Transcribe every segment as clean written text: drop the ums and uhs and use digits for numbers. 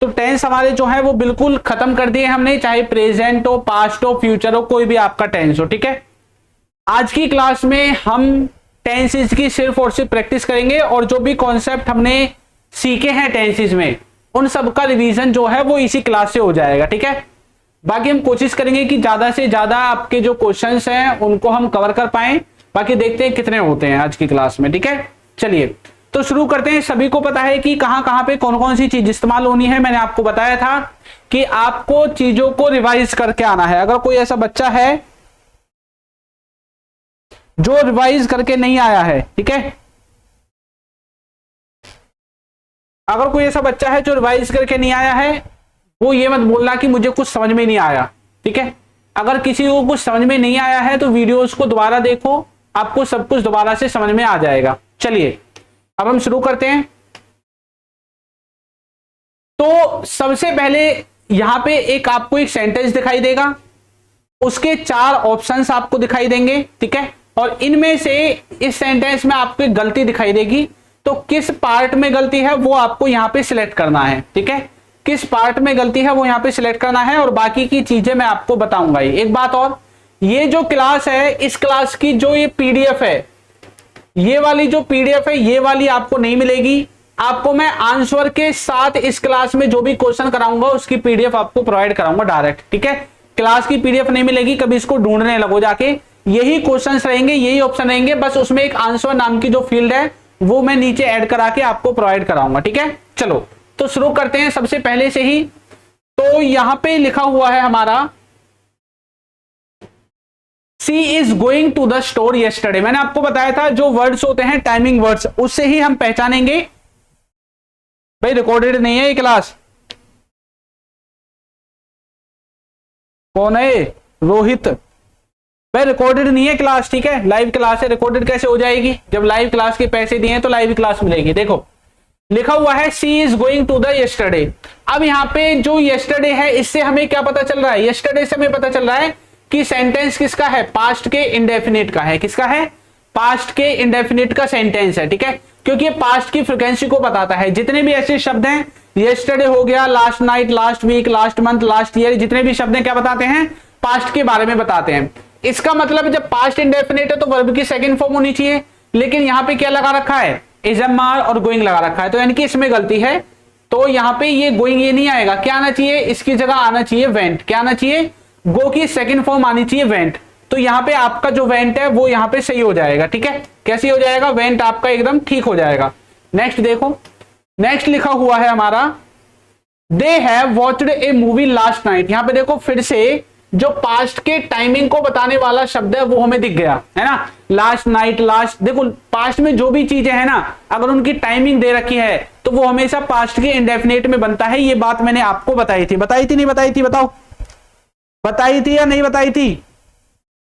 तो टेंस हमारे जो है वो बिल्कुल खत्म कर दिए हमने, चाहे प्रेजेंट हो, पास्ट हो, फ्यूचर हो, कोई भी आपका टेंस हो। ठीक है, आज की क्लास में हम टेंसेस की सिर्फ और सिर्फ प्रैक्टिस करेंगे और जो भी कॉन्सेप्ट हमने सीखे हैं टेंसेस में उन सब का रिवीजन जो है वो इसी क्लास से हो जाएगा। ठीक है, बाकी हम कोशिश करेंगे कि ज्यादा से ज्यादा आपके जो क्वेश्चंस हैं उनको हम कवर कर पाएं। बाकी देखते हैं कितने होते हैं आज की क्लास में। ठीक है, चलिए तो शुरू करते हैं। सभी को पता है कि कहां कहां पे कौन कौन सी चीज इस्तेमाल होनी है। मैंने आपको बताया था कि आपको चीजों को रिवाइज करके आना है। अगर कोई ऐसा बच्चा है जो रिवाइज करके नहीं आया है, ठीक है, अगर कोई ऐसा बच्चा है जो रिवाइज करके नहीं आया है, वो ये मत बोलना कि मुझे कुछ समझ में नहीं आया। ठीक है, अगर किसी को कुछ समझ में नहीं आया है तो वीडियोस को दोबारा देखो, आपको सब कुछ दोबारा से समझ में आ जाएगा। चलिए अब हम शुरू करते हैं। तो सबसे पहले यहां पे आपको एक सेंटेंस दिखाई देगा, उसके 4 ऑप्शंस आपको दिखाई देंगे। ठीक है, और इनमें से इस सेंटेंस में आपको एक गलती दिखाई देगी, तो किस पार्ट में गलती है वो आपको यहां पे सिलेक्ट करना है। ठीक है, किस पार्ट में गलती है वो यहां पे सिलेक्ट करना है और बाकी की चीजें मैं आपको बताऊंगा। एक बात और, ये जो क्लास है इस क्लास की जो ये पीडीएफ है, ये वाली जो पीडीएफ है ये वाली आपको नहीं मिलेगी। आपको मैं आंसर के साथ इस क्लास में जो भी क्वेश्चन कराऊंगा उसकी पीडीएफ आपको प्रोवाइड कराऊंगा डायरेक्ट। ठीक है, क्लास की पीडीएफ नहीं मिलेगी, कभी इसको ढूंढने लगो जाके। यही क्वेश्चंस रहेंगे, यही ऑप्शन रहेंगे, बस उसमें एक आंसर नाम की जो फील्ड है वो मैं नीचे ऐड करा के आपको प्रोवाइड कराऊंगा। ठीक है, चलो तो शुरू करते हैं सबसे पहले से ही। तो यहां पे लिखा हुआ है हमारा she is going to the store yesterday. मैंने आपको बताया था जो वर्ड्स होते हैं टाइमिंग वर्ड्स, उससे ही हम पहचानेंगे। भाई रिकॉर्डेड नहीं है ये क्लास। कौन है? रोहित। भाई रिकॉर्डेड नहीं है क्लास, ठीक है, लाइव क्लास है। रिकॉर्डेड कैसे हो जाएगी? जब लाइव क्लास के पैसे दिए तो लाइव क्लास मिलेगी। देखो लिखा हुआ है she is going to the yesterday. अब यहां पे जो यस्टरडे है इससे हमें क्या पता चल रहा है? यस्टरडे से हमें पता चल रहा है कि सेंटेंस किसका है? पास्ट के इंडेफिनिट का है। किसका है? पास्ट के इंडेफिनिट का सेंटेंस है। ठीक है, क्योंकि ये पास्ट की फ्रीक्वेंसी को बताता है। जितने भी ऐसे शब्द हैं, यस्टरडे हो गया, last night, last week, last month, last year, जितने भी शब्द हैं क्या बताते हैं? पास्ट के बारे में बताते हैं। इसका मतलब जब पास्ट इंडेफिनिट है तो वर्ब की सेकंड फॉर्म होनी चाहिए, लेकिन यहां पे क्या लगा रखा है? इज एम आर और गोइंग लगा रखा है, तो यानी कि इसमें गलती है। तो यहां पे ये गोइंग ये नहीं आएगा। क्या आना चाहिए? इसकी जगह आना चाहिए वेंट। क्या आना चाहिए? गो की सेकंड फॉर्म आनी चाहिए वेंट। तो यहां पे आपका जो वेंट है वो यहां पे सही हो जाएगा। ठीक है, कैसे हो जाएगा? वेंट आपका एकदम ठीक हो जाएगा। नेक्स्ट देखो, नेक्स्ट लिखा हुआ है हमारा they have watched A movie last night. यहां पे देखो फिर से जो पास्ट के टाइमिंग को बताने वाला शब्द है वो हमें दिख गया है ना। लास्ट नाइट, लास्ट, देखो पास्ट में जो भी चीजें है ना, अगर उनकी टाइमिंग दे रखी है तो वो हमेशा पास्ट के इंडेफिनिट में बनता है। ये बात मैंने आपको बताई थी। बताई थी नहीं बताई थी? बताओ, बताई थी या नहीं बताई थी?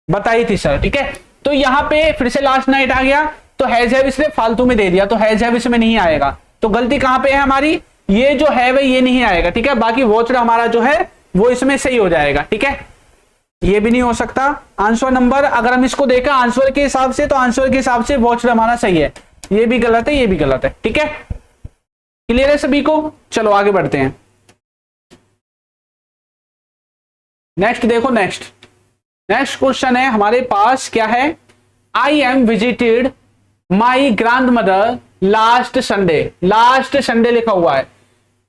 बताई थी सर। ठीक है, तो यहां पे फिर से लास्ट नाइट आ गया, तो हैज हैव इसने फालतू में दे दिया, तो हैज हैव इसमें नहीं आएगा। तो गलती कहां पे है हमारी? ये जो है वह ये नहीं आएगा। ठीक है, बाकी वॉच्ड हमारा जो है वो इसमें सही हो जाएगा। ठीक है, ये भी नहीं हो सकता। आंसर नंबर अगर हम इसको देखें आंसर के हिसाब से, तो आंसर के हिसाब से वॉच्ड हमारा सही है। ये भी गलत है, ये भी गलत है। ठीक है, क्लियर है सभी को? चलो आगे बढ़ते हैं। नेक्स्ट देखो, नेक्स्ट क्वेश्चन है हमारे पास क्या है? I M visited my grand mother last Sunday. Last Sunday लिखा हुआ है।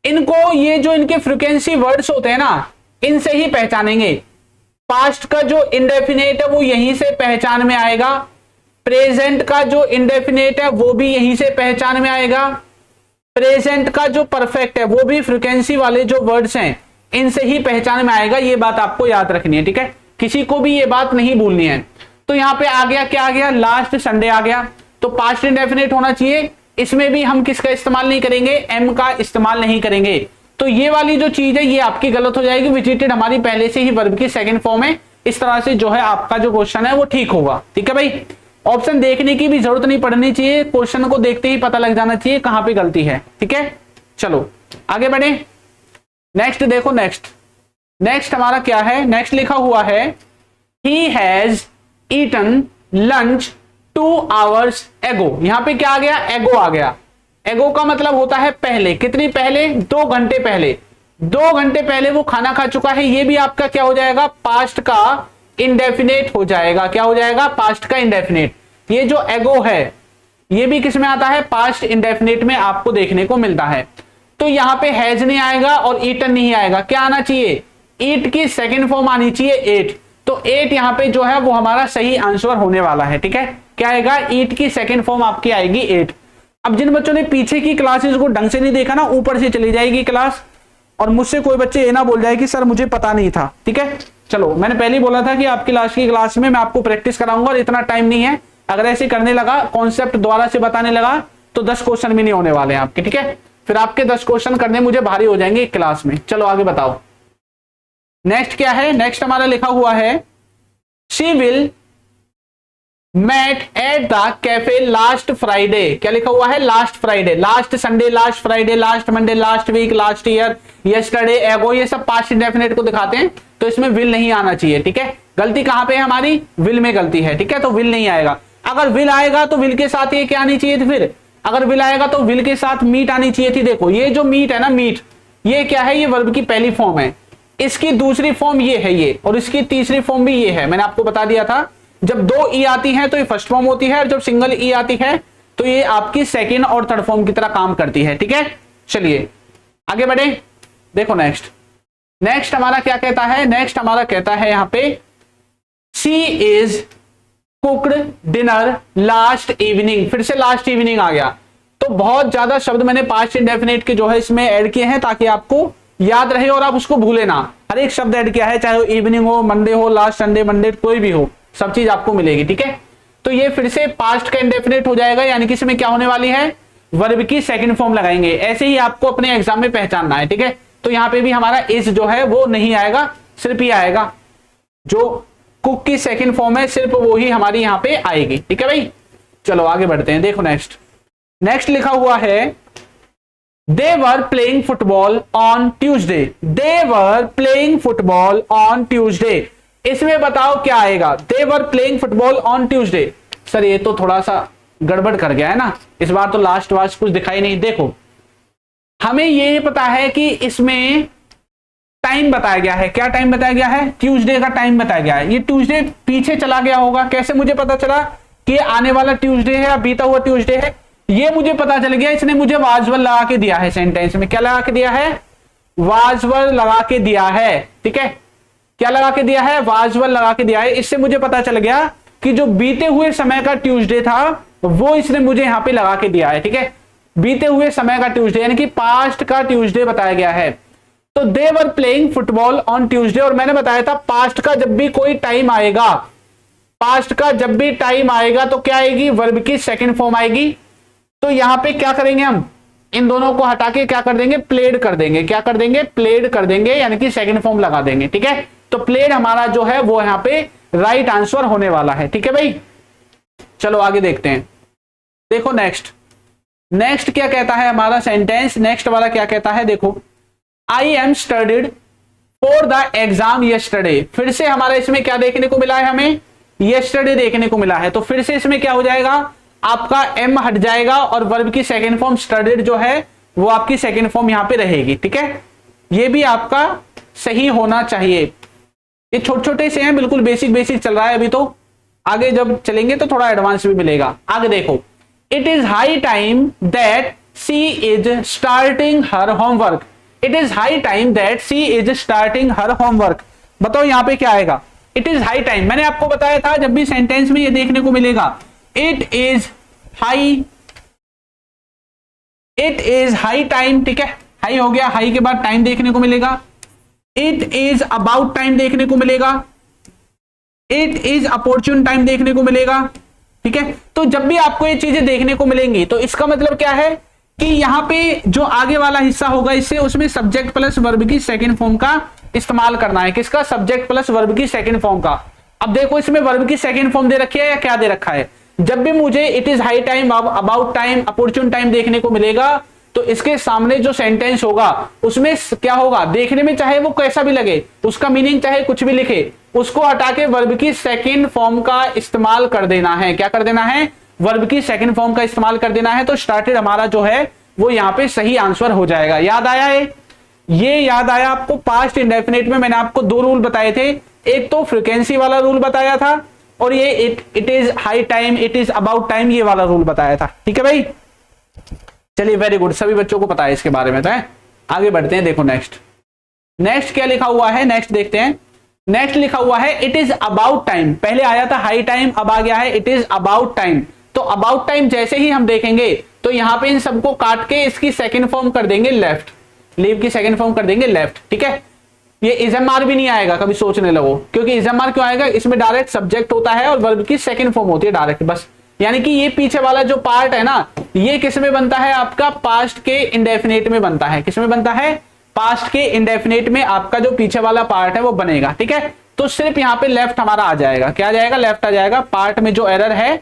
इनको ये जो इनके फ्रीक्वेंसी वर्ड्स होते हैं ना, इनसे ही पहचानेंगे। पास्ट का जो इंडेफिनेट है वो यहीं से पहचान में आएगा, प्रेजेंट का जो इंडेफिनेट है वो भी यहीं से पहचान में आएगा, प्रेजेंट का जो परफेक्ट है वो भी फ्रीक्वेंसी वाले जो वर्ड्स हैं इनसे ही पहचान में आएगा। ये बात आपको याद रखनी है। ठीक है, किसी को भी ये बात नहीं भूलनी है। तो यहां पे आ गया, क्या आ गया? लास्ट संडे आ गया, तो पास्ट इंडेफिनिट होना चाहिए। इसमें भी हम किसका इस्तेमाल नहीं करेंगे? एम का इस्तेमाल नहीं करेंगे। तो ये वाली जो चीज है ये आपकी गलत हो जाएगी। विजिटेड हमारी पहले से ही वर्ब की सेकंड फॉर्म है। इस तरह से जो है आपका जो क्वेश्चन है वो ठीक होगा। ठीक है भाई, ऑप्शन देखने की भी जरूरत नहीं पड़नी चाहिए, क्वेश्चन को देखते ही पता लग जाना चाहिए कहां पे गलती है। ठीक है, चलो आगे बढ़े। नेक्स्ट देखो, नेक्स्ट हमारा क्या है? नेक्स्ट लिखा हुआ है he has eaten lunch 2 hours ago। यहां पे क्या आ गया? एगो आ गया। एगो का मतलब होता है पहले, कितनी पहले, 2 घंटे पहले, 2 घंटे पहले वो खाना खा चुका है। ये भी आपका क्या हो जाएगा, पास्ट का इंडेफिनेट हो जाएगा। क्या हो जाएगा, पास्ट का इंडेफिनेट। ये जो एगो है ये भी किस में आता है, पास्ट इंडेफिनेट में आपको देखने को मिलता है। तो यहां पे हैज नहीं आएगा और ईटन नहीं आएगा, क्या आना चाहिए, ईट की सेकंड फॉर्म आनी चाहिए, एट। तो 8 यहां पे जो है वो हमारा सही आंसर होने वाला है। ठीक है, क्या आएगा, ईट की सेकंड फॉर्म आपकी आएगी 8। अब जिन बच्चों ने पीछे की क्लासेस को ढंग से नहीं देखा ना, ऊपर से चली जाएगी क्लास और मुझसे कोई बच्चे ये ना बोल जाए कि सर मुझे पता नहीं था। ठीक है, चलो मैंने पहले ही बोला था कि आपकी लास्ट की क्लास में मैं आपको प्रैक्टिस कराऊंगा और इतना टाइम नहीं है। अगर ऐसे करने लगा, कॉन्सेप्ट दोबारा से बताने लगा तो 10 क्वेश्चन भी नहीं होने वाले हैं आपके। ठीक है, फिर आपके 10 क्वेश्चन करने मुझे भारी हो जाएंगे एक क्लास में। चलो आगे बताओ, नेक्स्ट क्या है, नेक्स्ट हमारा लिखा हुआ है she will met at the cafe last Friday. क्या लिखा हुआ है, last Friday, last Sunday, last Friday, last Monday, last week, last year, yesterday, ago, ये सब पास्ट इंडेफिनिट को दिखाते हैं। तो इसमें विल नहीं आना चाहिए। ठीक है, गलती कहां पे है हमारी, विल में गलती है। ठीक है, तो विल नहीं आएगा। अगर विल आएगा तो विल के साथ ये क्या आनी चाहिए थी, फिर अगर विल आएगा तो विल के साथ मीट आनी चाहिए थी। देखो ये जो मीट है ना, मीट ये क्या है, ये वर्ब की पहली फॉर्म है, इसकी दूसरी फॉर्म ये है ये, और इसकी तीसरी फॉर्म भी ये है। मैंने आपको बता दिया था जब 2 ई आती है तो ये फर्स्ट फॉर्म होती है, और जब सिंगल ई आती है तो ये आपकी सेकेंड और थर्ड फॉर्म की तरह काम करती है। ठीक है, चलिए आगे बढ़े, देखो नेक्स्ट, नेक्स्ट हमारा क्या कहता है, नेक्स्ट हमारा कहता है यहां पे she is cooked dinner last evening. फिर से लास्ट इवनिंग आ गया। तो बहुत ज्यादा शब्द मैंने पास्ट इंडेफिनिट के जो है इसमें ऐड किए हैं ताकि आपको याद रहे और आप उसको भूले ना। हर एक शब्द ऐड किया है, चाहे वो इवनिंग हो, मंडे हो, लास्ट संडे, मंडे, कोई भी हो, सब चीज आपको मिलेगी। ठीक है, तो ये फिर से पास्ट का इंडेफिनिट हो जाएगा, यानी कि इसमें क्या होने वाली है, वर्ब की सेकंड फॉर्म लगाएंगे। ऐसे ही आपको अपने एग्जाम में पहचानना है। ठीक है, तो यहां पे भी हमारा इज जो है वो नहीं आएगा, सिर्फ ये आएगा, जो कुक की सेकंड फॉर्म है सिर्फ वो ही हमारी यहां पे आएगी। ठीक है भाई, चलो आगे बढ़ते हैं। देखो नेक्स्ट, नेक्स्ट लिखा हुआ है they were playing football on Tuesday. They were playing football on Tuesday, इसमें बताओ क्या आएगा, they were playing football on Tuesday. Sir ये तो थोड़ा सा गड़बड़ कर गया है ना, इस बार तो लास्ट वास्ट कुछ दिखाई नहीं। देखो हमें ये पता है कि इसमें टाइम बताया गया है, क्या टाइम बताया गया है, ट्यूसडे का टाइम बताया गया है। ये ट्यूसडे पीछे चला गया होगा, कैसे मुझे पता चला कि आने वाला ट्यूसडे है या बीता हुआ ट्यूसडे है, ये मुझे पता चल गया, इसने मुझे वाजवर लगा के दिया है सेंटेंस में। क्या लगा के दिया है, वाजवर लगा के दिया है। ठीक है, क्या लगा के दिया है, वाजवर लगा के दिया है। इससे मुझे पता चल गया कि जो बीते हुए समय का ट्यूसडे था वो इसने मुझे यहां पे लगा के दिया है। ठीक है, बीते हुए समय का ट्यूसडे यानी कि पास्ट का ट्यूसडे बताया गया है। तो they were playing football on Tuesday, और मैंने बताया था पास्ट का जब भी कोई टाइम आएगा, पास्ट का जब भी टाइम आएगा तो क्या आएगी, वर्ब की सेकंड फॉर्म आएगी। तो यहां पे क्या करेंगे, हम इन दोनों को हटा के क्या कर देंगे, प्लेड कर देंगे। क्या कर देंगे, प्लेड कर देंगे, यानी कि सेकंड फॉर्म लगा देंगे। ठीक है, तो प्लेड हमारा जो है वो यहां पे राइट आंसर होने वाला है। ठीक है भाई, चलो आगे देखते हैं। देखो नेक्स्ट, नेक्स्ट क्या कहता है हमारा सेंटेंस, नेक्स्ट वाला क्या कहता है, देखो I am studied for the exam yesterday. फिर से हमारा इसमें क्या देखने को मिला है, हमें यस्टरडे देखने को मिला है। तो फिर से इसमें क्या हो जाएगा, आपका एम हट जाएगा और वर्ब की सेकंड फॉर्म स्टडीड जो है वो आपकी सेकंड फॉर्म यहां पे रहेगी। ठीक है, ये भी आपका सही होना चाहिए। ये छोटे छोटे से हैं, बिल्कुल बेसिक बेसिक चल रहा है अभी, तो आगे जब चलेंगे तो थोड़ा एडवांस भी मिलेगा। आगे देखो, it is high time that she is starting her homework. It is high time that she is starting her homework. बताओ यहां पे क्या आएगा, इट इज हाई टाइम। मैंने आपको बताया था जब भी सेंटेंस में ये देखने को मिलेगा, इट इज हाई टाइम। ठीक है, हाई हो गया, हाई के बाद टाइम देखने को मिलेगा। इट इज अबाउट टाइम देखने को मिलेगा, इट इज अपॉर्चुन टाइम देखने को मिलेगा। ठीक है, तो जब भी आपको ये चीजें देखने को मिलेंगी तो इसका मतलब क्या है कि यहां पे जो आगे वाला हिस्सा होगा इससे उसमें सब्जेक्ट प्लस वर्ब की सेकंड फॉर्म का इस्तेमाल करना है। किसका, सब्जेक्ट प्लस वर्ब की सेकंड फॉर्म का। अब देखो इसमें वर्ब की सेकंड फॉर्म दे रखी है या क्या दे रखा है, जब भी मुझे it is high time, about time, opportune time देखने को मिलेगा तो इसके सामने जो सेंटेंस होगा उसमें क्या होगा, देखने में चाहे वो कैसा भी लगे, उसका मीनिंग चाहे कुछ भी लिखे, उसको हटा के वर्ब की सेकंड फॉर्म का इस्तेमाल कर देना है। क्या कर देना है, वर्ब की सेकंड फॉर्म का इस्तेमाल कर देना है, तो स्टार्टेड हमारा जो है वो यहाँ पे सही आंसर हो जाएगा। याद आया है? ये याद आया आपको? पास्ट इंडेफिनिट में मैंने आपको दो रूल बताए थे, एक तो फ्रीक्वेंसी वाला रूल बताया था और ये it is high time, it is about time, ये वाला रूल बताया था। ठीक है भाई, चलिए वेरी गुड, सभी बच्चों को पता है इसके बारे में। तो है आगे बढ़ते हैं, देखो नेक्स्ट क्या लिखा हुआ है, नेक्स्ट देखते हैं। नेक्स्ट लिखा हुआ है इट इज अबाउट टाइम, पहले आया था हाई टाइम, अब आ गया है इट इज अबाउट टाइम। तो अबाउट टाइम जैसे ही हम देखेंगे तो यहां पे इन सबको काट के इसकी सेकंड फॉर्म कर देंगे लेफ्ट, लीव की सेकंड फॉर्म कर देंगे लेफ्ट। ठीक है, ये इजएमआर भी नहीं आएगा, कभी सोचने लगो, क्योंकि इजएमआर क्यों आएगा, इसमें डायरेक्ट सब्जेक्ट होता है और वर्ब की सेकंड फॉर्म होती है डायरेक्ट, बस। यानी कि ये पीछे वाला जो पार्ट है ना, ये किस में बनता है आपका, पास्ट के इंडेफिनिट में बनता है। किस में बनता है, पास्ट के इंडेफिनिट में आपका जो पीछे वाला पार्ट है वो बनेगा। ठीक है, तो सिर्फ यहां पे लेफ्ट हमारा आ जाएगा, क्या आ जाएगा, लेफ्ट आ जाएगा। पार्ट में जो एरर है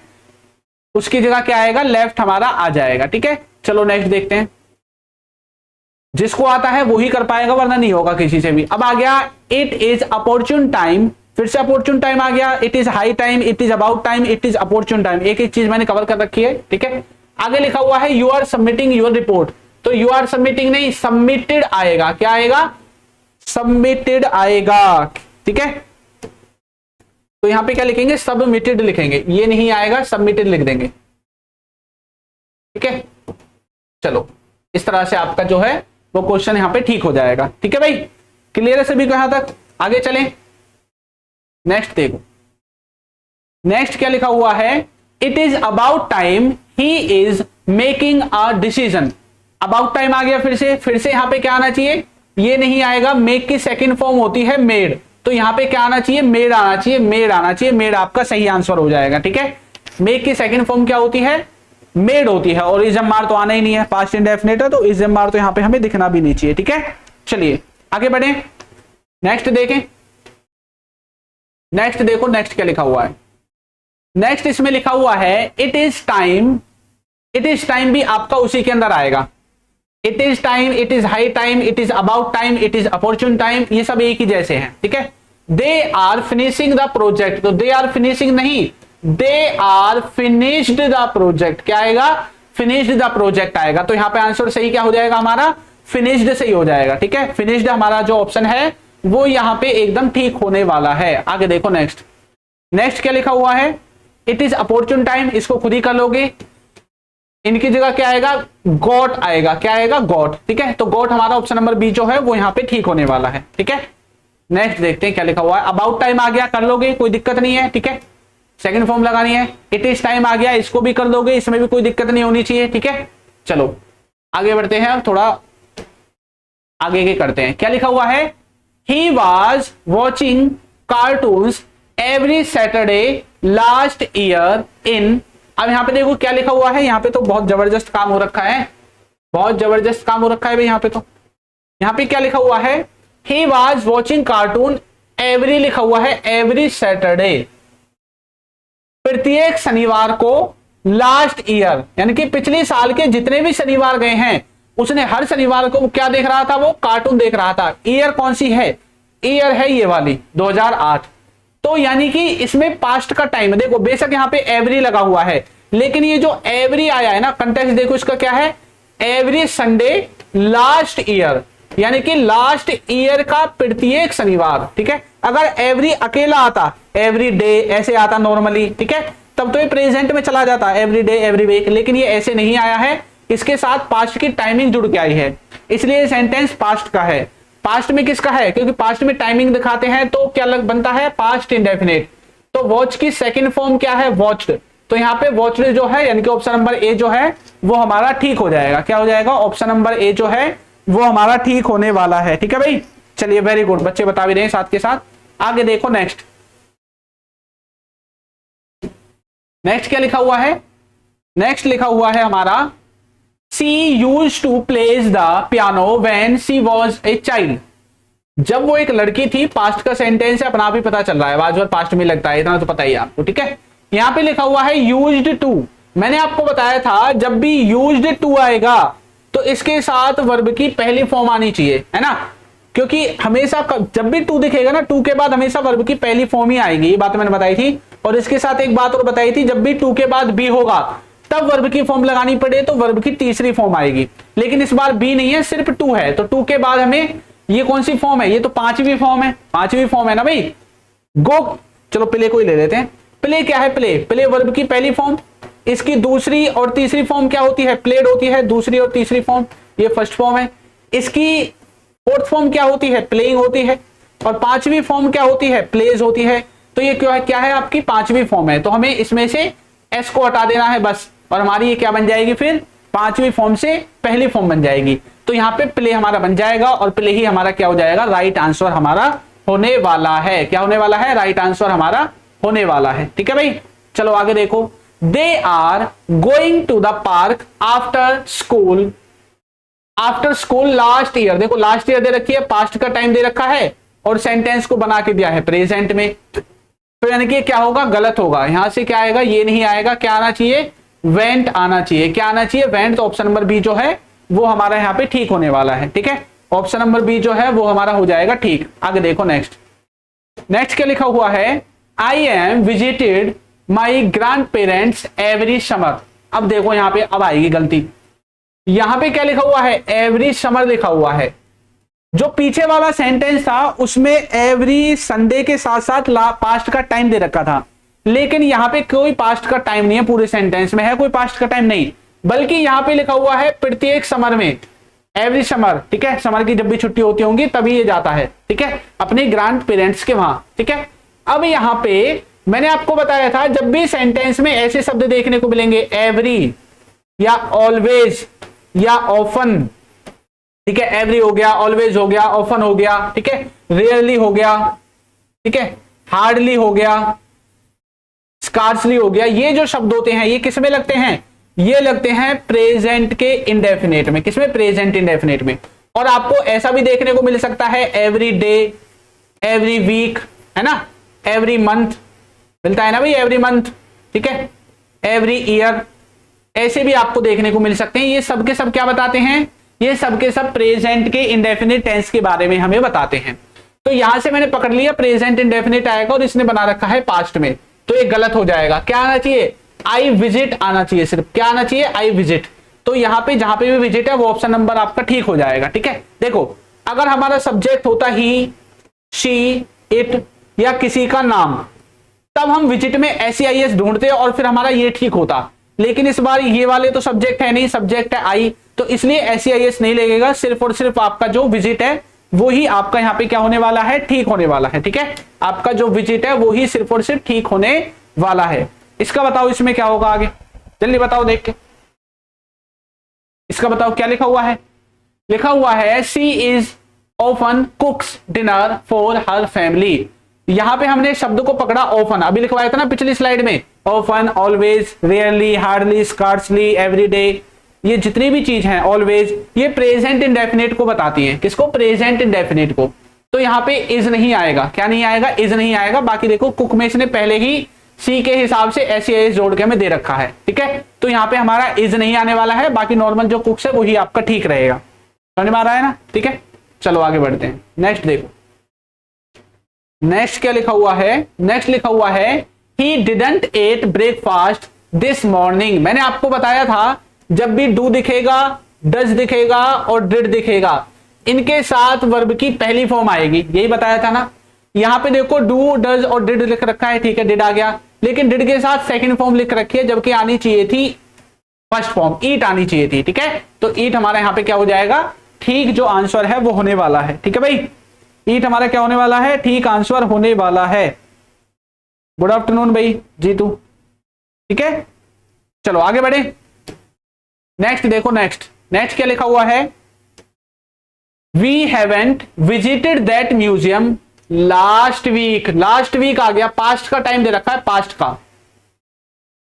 उसकी जगह क्या आएगा, लेफ्ट हमारा आ जाएगा। ठीक है, चलो नेक्स्ट देखते हैं। जिसको आता है वो ही कर पाएगा, वरना नहीं होगा किसी से भी। अब आ गया इट इज अपॉर्चुन टाइम, फिर से अपॉर्चुन टाइम आ गया। It is high time, it is about time, it is opportune time, एक एक चीज मैंने कवर कर रखी है। ठीक है, आगे लिखा हुआ है you are submitting your report, तो यू आर सबमिटिंग नहीं, सबमिटेड आएगा। क्या आएगा, सबमिटेड आएगा। ठीक है, तो यहां पे क्या लिखेंगे, सबमिटेड लिखेंगे, ये नहीं आएगा, सबमिटेड लिख देंगे। ठीक है, चलो इस तरह से आपका जो है वो क्वेश्चन यहां पे ठीक हो जाएगा। ठीक है भाई, क्लियर है सभी को यहां तक? आगे चलें, नेक्स्ट देखो। नेक्स्ट क्या लिखा हुआ है, it is about time he is making a decision. About time आ गया, फिर से यहां पे क्या आना चाहिए, ये नहीं आएगा, मेक की सेकंड फॉर्म होती है मेड, तो यहां पे क्या आना चाहिए, मेड आना चाहिए, मेड आना चाहिए, मेड आपका सही आंसर हो जाएगा। ठीक है, मेक की सेकंड फॉर्म क्या होती है, मेड होती है, और इजएमआर तो आना ही नहीं है, पास्ट इंडेफिनिट है, तो इजएमआर तो यहां पे हमें दिखना भी नहीं चाहिए। ठीक है, चलिए आगे बढ़े, नेक्स्ट देखें। नेक्स्ट देखो, नेक्स्ट क्या लिखा हुआ है। नेक्स्ट इसमें लिखा हुआ है it is time, it is time भी आपका उसी के अंदर आएगा। It is time, it is high time, it is about time, it is opportune time, ये सब एक ही जैसे हैं। ठीक है, they are finishing the project, तो दे आर फिनिशिंग नहीं, they are finished the project, क्या आएगा, फिनिश्ड द प्रोजेक्ट आएगा। तो यहां पे आंसर सही क्या हो जाएगा हमारा, फिनिश्ड सही हो जाएगा। ठीक है, फिनिश्ड हमारा जो ऑप्शन है वो यहां पे एकदम ठीक होने वाला है। आगे देखो नेक्स्ट क्या लिखा हुआ है, इट इज अपॉर्चुन टाइम, इसको खुद ही कर लोगे, इनकी जगह क्या आएगा, गॉट आएगा। क्या आएगा, गॉट। ठीक है, तो गॉट हमारा ऑप्शन नंबर बी जो है वो यहां पे ठीक होने वाला है। ठीक है, नेक्स्ट देखते हैं क्या लिखा हुआ है। अबाउट टाइम आ गया, कर लोगे, कोई दिक्कत नहीं है। ठीक है, सेकंड फॉर्म लगानी है। इट इज टाइम आ गया, इसको भी कर दोगे, इसमें भी कोई दिक्कत नहीं होनी चाहिए। ठीक है, चलो आगे बढ़ते हैं, थोड़ा आगे के करते हैं। क्या लिखा हुआ है, he was watching cartoons every Saturday last year in. अब यहां पे देखो क्या लिखा हुआ है, यहां पे तो बहुत जबरदस्त काम हो रखा है, बहुत जबरदस्त काम हो रखा है भाई। यहां पे तो यहां पे क्या लिखा हुआ है, he was watching cartoon every, लिखा हुआ है एवरी सैटरडे, प्रत्येक शनिवार को, लास्ट ईयर यानी कि पिछले साल के जितने भी शनिवार गए हैं उसने हर शनिवार को क्या देख रहा था, वो कार्टून देख रहा था। ईयर कौन सी है, ईयर है ये वाली 2008। तो यानी कि इसमें पास्ट का टाइम देखो, बेशक यहां पे एवरी लगा हुआ है, लेकिन ये जो एवरी आया है ना, कंटेक्स्ट देखो इसका क्या है, एवरी संडे लास्ट ईयर, यानी कि लास्ट ईयर का प्रत्येक शनिवार। ठीक है, अगर एवरी अकेला आता, एवरी डे ऐसे आता नॉर्मली, ठीक है, तब तो ये प्रेजेंट में चला जाता, एवरी डे एवरी वीक, लेकिन ये ऐसे नहीं आया है, इसके साथ पास्ट की टाइमिंग जुड़ के आई है, इसलिए सेंटेंस पास्ट का है। पास्ट में किसका है, क्योंकि पास्ट में टाइमिंग दिखाते हैं तो क्या लग बनता है, पास्ट इंडेफिनिट। तो वॉच की सेकंड फॉर्म क्या है, वॉच्ड, तो यहाँ पे वॉच्ड जो है यानी कि ऑप्शन नंबर ए जो है वो हमारा ठीक हो जाएगा। क्या हो जाएगा, ऑप्शन नंबर ए जो है वो हमारा ठीक होने वाला है। ठीक है भाई, चलिए वेरी गुड, बच्चे बता भी रहे हैं साथ के साथ। आगे देखो नेक्स्ट क्या लिखा हुआ है। नेक्स्ट लिखा हुआ है हमारा, she used to plays the piano when she was a child. जब वो एक लड़की थी, पास्ट का सेंटेंस है, अपना आप ही पता चल रहा है, आज पास्ट में लगता है, इतना तो पता ही है आपको। ठीक है, यहां पे लिखा हुआ है यूज्ड टू। मैंने आपको बताया था जब भी यूज्ड टू आएगा तो इसके साथ वर्ब की पहली फॉर्म आनी चाहिए, है ना, क्योंकि हमेशा जब भी टू दिखेगा ना, टू के बाद हमेशा वर्ब की पहली फॉर्म ही आएगी, ये बात मैंने बताई थी। और इसके साथ एक बात और बताई थी, जब भी टू के बाद बी होगा तब वर्ब की फॉर्म लगानी पड़े तो वर्ब की तीसरी फॉर्म आएगी, लेकिन इस बार बी नहीं है, सिर्फ टू है, तो टू के बाद हमें ये कौन सी फॉर्म है, ये तो पांचवी फॉर्म है, पांचवी फॉर्म है ना भाई। गो, चलो प्ले को ही ले लेते हैं। प्ले क्या है, प्ले, प्ले वर्ब की पहली फॉर्म, इसकी दूसरी और तीसरी फॉर्म क्या होती है, प्लेड होती है, दूसरी और तीसरी फॉर्म, ये फर्स्ट फॉर्म है। इसकी फोर्थ फॉर्म क्या होती है, प्लेइंग होती है, और पांचवी फॉर्म क्या होती है, प्लेज होती है। तो ये क्या है आपकी पांचवी फॉर्म है, तो हमें इसमें से एस को हटा देना है बस, और हमारी ये क्या बन जाएगी फिर, पांचवी फॉर्म से पहली फॉर्म बन जाएगी। तो यहाँ पे प्ले हमारा बन जाएगा, और प्ले ही हमारा क्या हो जाएगा, राइट आंसर हमारा होने वाला है। क्या होने वाला है, राइट आंसर हमारा होने वाला है। ठीक है भाई, चलो आगे देखो। They are going to the park after school, after school last year. देखो लास्ट ईयर दे रखी है, पास्ट का टाइम दे रखा है, और सेंटेंस को बना के दिया है प्रेजेंट में, तो यानी कि क्या होगा, गलत होगा। यहां से क्या आएगा, ये नहीं आएगा, क्या आना चाहिए, वेंट आना चाहिए। क्या आना चाहिए, वेंट। तो ऑप्शन नंबर बी जो है वो हमारा यहाँ पे ठीक होने वाला है। ठीक है, ऑप्शन नंबर बी जो है वो हमारा हो जाएगा ठीक। आगे देखो नेक्स्ट, नेक्स्ट क्या लिखा हुआ है, I M visited my grand parents every summer. अब देखो यहाँ पे अब आएगी गलती, यहां पे क्या लिखा हुआ है, एवरी समर लिखा हुआ है। जो पीछे वाला सेंटेंस था उसमें एवरी संडे के साथ साथ पास्ट का टाइम दे रखा था, लेकिन यहां पे कोई पास्ट का टाइम नहीं है, पूरे सेंटेंस में है कोई पास्ट का टाइम नहीं, बल्कि यहां पे लिखा हुआ है प्रत्येक समर में, एवरी समर। ठीक है, समर की जब भी छुट्टी होती होंगी तभी ये जाता है। ठीक है, अपने ग्रैंड पेरेंट्स के वहां। ठीक है, अब यहां पे मैंने आपको बताया था जब भी सेंटेंस में ऐसे शब्द देखने को मिलेंगे, एवरी या ऑलवेज या ऑफन, ठीक है, एवरी हो गया, ऑलवेज हो गया, ऑफन हो गया, ठीक है, रेयरली हो गया, ठीक है, हार्डली हो गया, स्कार्सली हो गया, ये जो शब्द होते हैं ये किसमें लगते हैं, ये लगते हैं प्रेजेंट के इंडेफिनेट में। किसमें, प्रेजेंट इंडेफिनेट में। और आपको ऐसा भी देखने को मिल सकता है एवरी डे, एवरी वीक, है ना, एवरी मंथ मिलता है ना भाई, एवरी मंथ। ठीक है, एवरी ईयर, ऐसे भी आपको देखने को मिल सकते हैं। ये सब के सब क्या बताते हैं, ये सब के सब प्रेजेंट के इंडेफिनिट टेंस के बारे में हमें बताते हैं। तो यहां से मैंने पकड़ लिया प्रेजेंट इंडेफिनिट आएगा, और इसने बना रखा है पास्ट में, तो ये गलत हो जाएगा। क्या आना चाहिए, आई विजिट आना चाहिए, सिर्फ क्या आना चाहिए, आई विजिट। तो यहाँ पे जहां पे भी विजिट है वो ऑप्शन नंबर आपका ठीक हो जाएगा। ठीक है, देखो अगर हमारा सब्जेक्ट होता ही, शी, इट या किसी का नाम, तब हम विजिट में SEIS ढूंढते और फिर हमारा ये ठीक होता, लेकिन इस बार ये वाले तो सब्जेक्ट है नहीं, सब्जेक्ट है आई, तो इसलिए SEIS नहीं लगेगा, सिर्फ और सिर्फ आपका जो विजिट है वो ही आपका यहाँ पे क्या होने वाला है, ठीक होने वाला है। ठीक है, आपका जो विजिट है वो ही सिर्फ और सिर्फ ठीक होने वाला है। इसका बताओ इसमें क्या होगा आगे, जल्दी बताओ देख के, इसका बताओ क्या लिखा हुआ है। लिखा हुआ है she is often कुक्स dinner for her family. यहां पे हमने शब्द को पकड़ा ऑफन, अभी लिखवाया था ना पिछली स्लाइड में, often, always, rarely, hardly, scarcely, everyday, ये जितनी भी चीज हैं, ऑलवेज, ये प्रेजेंट इंडेफिनिट को बताती हैं। किसको, प्रेजेंट इंडेफिनिट को। तो यहाँ पे इज नहीं आएगा, क्या नहीं आएगा, इज नहीं आएगा। बाकी देखो कुक में इसने पहले ही सी के हिसाब से SEIS जोड़ के हमें दे रखा है। ठीक है, तो यहाँ पे हमारा इज नहीं आने वाला है, बाकी नॉर्मल जो कुक्स है वही आपका ठीक रहेगा। समझ में आ रहा है ना। ठीक है, चलो आगे बढ़ते हैं। नेक्स्ट देखो, नेक्स्ट क्या लिखा हुआ है, नेक्स्ट लिखा हुआ है he didn't eat breakfast this morning. मैंने आपको बताया था जब भी डू दिखेगा, डज दिखेगा और डिड दिखेगा, इनके साथ वर्ब की पहली फॉर्म आएगी, यही बताया था ना। यहां पे देखो डू, डज और डिड लिख रखा है, ठीक है, डिड आ गया, लेकिन डिड के साथ सेकंड फॉर्म लिख रखी है, जबकि आनी चाहिए थी फर्स्ट फॉर्म, ईट आनी चाहिए थी। ठीक है, तो ईट हमारा यहाँ पे क्या हो जाएगा, ठीक जो आंसर है वो होने वाला है। ठीक है भाई, ईट हमारा क्या होने वाला है, ठीक आंसर होने वाला है। गुड आफ्टरनून भाई जीतू। ठीक है, चलो आगे बढ़े। नेक्स्ट देखो, नेक्स्ट क्या लिखा हुआ है, we haven't visited that museum last week. Last week आ गया, पास्ट का टाइम दे रखा है,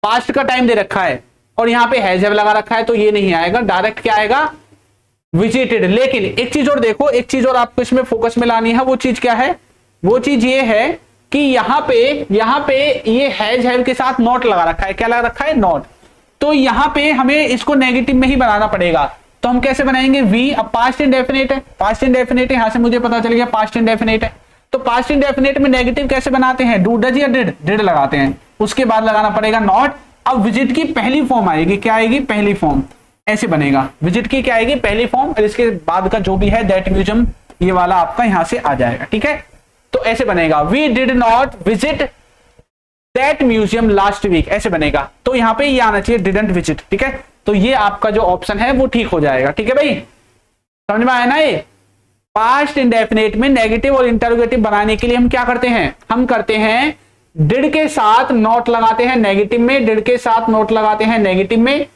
पास्ट का टाइम दे रखा है, और यहां पे हैज हैव लगा रखा है, तो ये नहीं आएगा, डायरेक्ट क्या आएगा, विजिटेड। लेकिन एक चीज और देखो, एक चीज और आपको इसमें फोकस में लानी है, वो चीज क्या है, वो चीज ये है कि यहां पे ये हैज हैव के साथ नॉट लगा रखा है। क्या लगा रखा है, नॉट। तो यहां पे हमें इसको नेगेटिव में ही बनाना पड़ेगा। तो हम कैसे बनाएंगे, वी, अब पास्ट इंडेफिनिट है, पास्ट इंडेफिनिट है, यहां से मुझे पता चल गया पास्ट इंडेफिनिट है, तो पास्ट इंडेफिनिट में नेगेटिव कैसे बनाते हैं, डू डज या डिड, डिड लगाते हैं, उसके बाद लगाना पड़ेगा नॉट। अब विजिट की पहली फॉर्म आएगी, क्या आएगी, पहली फॉर्म, ऐसे बनेगा। विजिट की क्या आएगी, पहली फॉर्म, और इसके बाद का जो भी है दैट म्यूजियम, ये वाला आपका यहां से आ जाएगा, ठीक है। तो ऐसे बनेगा, we did not visit that museum last week, ऐसे बनेगा। तो यहाँ पे ये आना चाहिए डिडंट विजिट, ठीक है। तो ये आपका जो ऑप्शन है वो ठीक हो जाएगा, ठीक है भाई, समझ में आया ना। ये पास्ट इंडेफिनिट में नेगेटिव और इंटरोगेटिव बनाने के लिए हम क्या करते हैं, हम करते हैं डिड के साथ नॉट लगाते हैं नेगेटिव में, डिड के साथ नॉट लगाते हैं नेगेटिव में,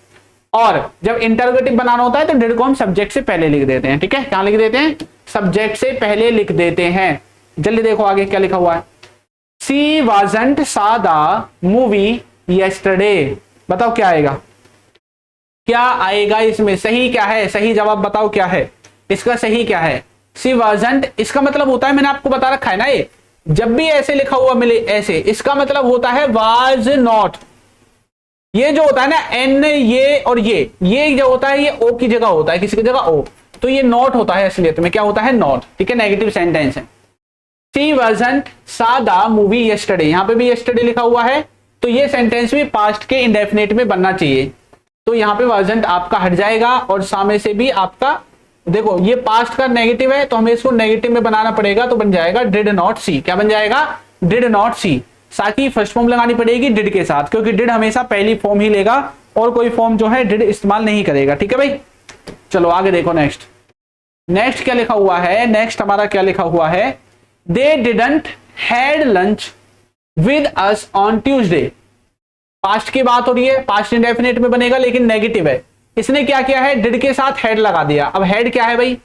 और जब इंटरोगेटिव बनाना होता है तो डिड को हम सब्जेक्ट से पहले लिख देते हैं, ठीक है। क्या लिख देते हैं, सब्जेक्ट से पहले लिख देते हैं। जल्दी देखो आगे क्या लिखा हुआ है, सी वाजंट सा द मूवी यस्टरडे, बताओ क्या आएगा, क्या आएगा इसमें, सही क्या है, सही जवाब बताओ क्या है, इसका सही क्या है। सी वाजंट, इसका मतलब होता है, मैंने आपको बता रखा है ना, ये जब भी ऐसे लिखा हुआ मिले ऐसे, इसका मतलब होता है वाज नॉट। ये जो होता है ना एन, ये और ये जो होता है ये ओ की जगह होता है, किसी की जगह ओ, तो ये नॉट होता है असलियत में, क्या होता है, नॉट, ठीक है, नेगेटिव सेंटेंस है। सी वाजंट सा द मूवी यस्टरडे, यहां पे भी यस्टरडे लिखा हुआ है, तो ये सेंटेंस भी पास्ट के इंडेफिनिट में बनना चाहिए। तो यहाँ पे वाजंट आपका हट जाएगा, और सामने से भी आपका देखो ये पास्ट का नेगेटिव है, तो हमें इसको नेगेटिव में बनाना पड़ेगा, तो बन जाएगा डिड नॉट सी, क्या बन जाएगा, डिड नॉट सी। साथ फर्स्ट फॉर्म लगानी पड़ेगी डिड के साथ, क्योंकि डिड हमेशा पहली फॉर्म ही लेगा, और कोई फॉर्म जो है डिड इस्तेमाल नहीं करेगा, ठीक है भाई। चलो आगे देखो, नेक्स्ट नेक्स्ट क्या लिखा हुआ है, नेक्स्ट हमारा क्या लिखा हुआ है, they didn't had lunch with us on Tuesday. Past की बात हो रही है, पास्ट इंडेफिनिट में बनेगा लेकिन नेगेटिव है, इसने क्या किया है, डिड के साथ हेड लगा दिया। अब हेड क्या है भाई,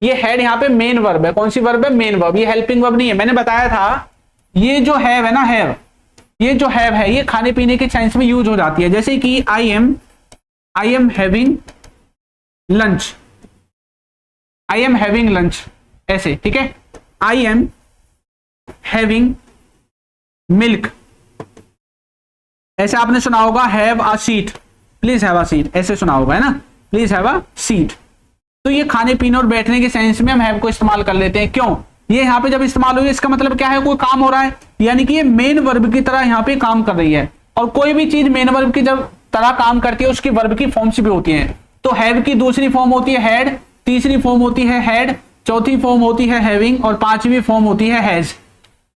ये हेड यहाँ पे मेन वर्ब है, कौन सी वर्ब है, मेन वर्ब, ये हेल्पिंग वर्ब नहीं है। मैंने बताया था ये जो हैव है ना, हैव, ये जो हैव है ये खाने पीने के सेंस में यूज हो जाती है, जैसे कि I am having lunch, I am having lunch, ऐसे, ठीक है। आई एम हैविंग मिल्क, ऐसे आपने सुना होगा, have a seat, please have a seat, ऐसे सुना होगा है ना, प्लीज हैव अ सीट। तो ये खाने पीने और बैठने के सेंस में हम हैव को इस्तेमाल कर लेते हैं, क्यों, ये यहाँ पे जब इस्तेमाल हुई इसका मतलब क्या है, कोई काम हो रहा है, यानी कि ये मेन वर्ब की तरह यहाँ पे काम कर रही है, और कोई भी चीज मेन वर्ब की जब तरह काम करती है उसकी वर्ब की फॉर्म्स भी होती हैं। तो हैव की दूसरी फॉर्म होती है हैड, तीसरी फॉर्म होती है हैड, चौथी फॉर्म होती है हैविंग, और पांचवी फॉर्म होती है हैज।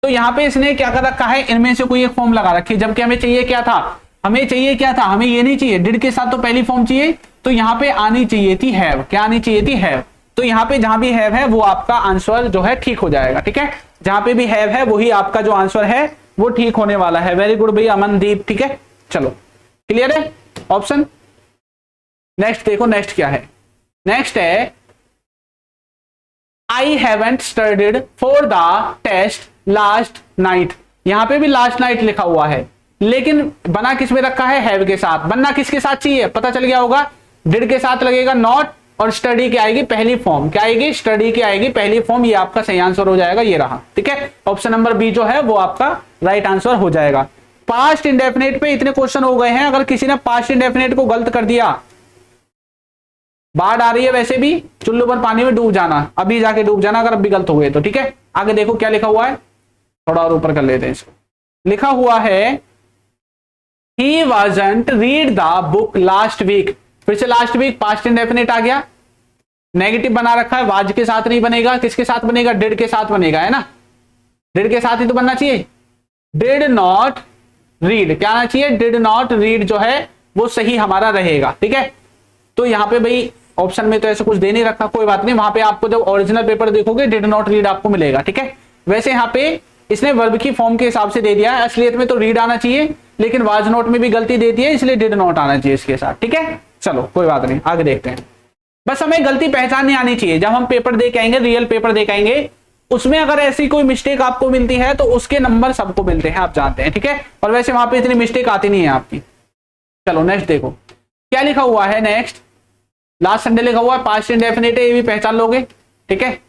तो यहाँ पे इसने क्या कर रखा है, इनमें से कोई एक फॉर्म लगा रखी है, जबकि हमें चाहिए क्या था, हमें चाहिए क्या था, हमें ये नहीं चाहिए, डिड के साथ तो पहली फॉर्म चाहिए, तो यहाँ पे आनी चाहिए थी हैव, क्या आनी चाहिए थी, हैव। तो यहाँ पे जहां भी हैव है वो आपका आंसर जो है ठीक हो जाएगा, ठीक है, जहां पे भी हैव है वही आपका जो आंसर है वो ठीक होने वाला है। वेरी गुड भाई अमनदीप, ठीक है, चलो क्लियर है ऑप्शन। नेक्स्ट देखो, नेक्स्ट क्या है, नेक्स्ट है I haven't studied for the test last night. यहां पे भी लास्ट नाइट लिखा हुआ है, लेकिन बना किस में रखा है, हैव के साथ। बनना किसके साथ चाहिए, पता चल गया होगा, डिड के साथ लगेगा नॉट, और स्टडी की आएगी पहली फॉर्म, क्या आएगी, स्टडी की आएगी पहली फॉर्म, ये आपका सही आंसर हो जाएगा, ये रहा, ठीक है। ऑप्शन नंबर बी जो है वो आपका राइट आंसर हो जाएगा। पास्ट इंडेफिनिट पे इतने क्वेश्चन हो गए हैं, अगर किसी ने पास्ट इंडेफिनिट को गलत कर दिया, बाढ़ आ रही है वैसे भी, चुल्लू पर पानी में डूब जाना, अभी जाके डूब जाना अगर अभी गलत हो गए तो, ठीक है। आगे देखो क्या लिखा हुआ है, थोड़ा और ऊपर कर लेते हैं इसको, लिखा हुआ है he wasn't read the book last week. फिर से लास्ट वीक पास्ट इंडेफिनिट आ गया, नेगेटिव बना रखा है, वाज के साथ नहीं बनेगा, किसके साथ बनेगा, डिड के साथ बनेगा, है ना, डिड के साथ ही तो बनना चाहिए। डिड नॉट रीड, क्या आना चाहिए, डिड नॉट रीड जो है वो सही हमारा रहेगा, ठीक है। तो यहाँ पे भाई ऑप्शन में तो ऐसा कुछ दे नहीं रखा, कोई बात नहीं, वहां पे आपको जब ओरिजिनल पेपर देखोगे डिड नॉट रीड आपको मिलेगा, ठीक है। वैसे यहाँ पे इसने वर्ब की फॉर्म के हिसाब से दे दिया है, असलियत में तो रीड आना चाहिए, लेकिन वाज नोट में भी गलती दे दी है, इसलिए डिड नॉट आना चाहिए इसके साथ, ठीक है। चलो कोई बात नहीं, आगे देखते हैं। बस हमें गलती पहचाननी आनी चाहिए, जब हम पेपर दे के आएंगे, रियल पेपर दे के आएंगे, उसमें अगर ऐसी कोई मिस्टेक आपको मिलती है तो उसके नंबर सबको मिलते हैं, आप जानते हैं, ठीक है। और वैसे वहां पे इतनी मिस्टेक आती नहीं है आपकी। चलो नेक्स्ट देखो क्या लिखा हुआ है, नेक्स्ट लास्ट संडे लिखा हुआ है, पास्ट इंडेफिनिट है, ये भी पहचान लोगे, ठीक है।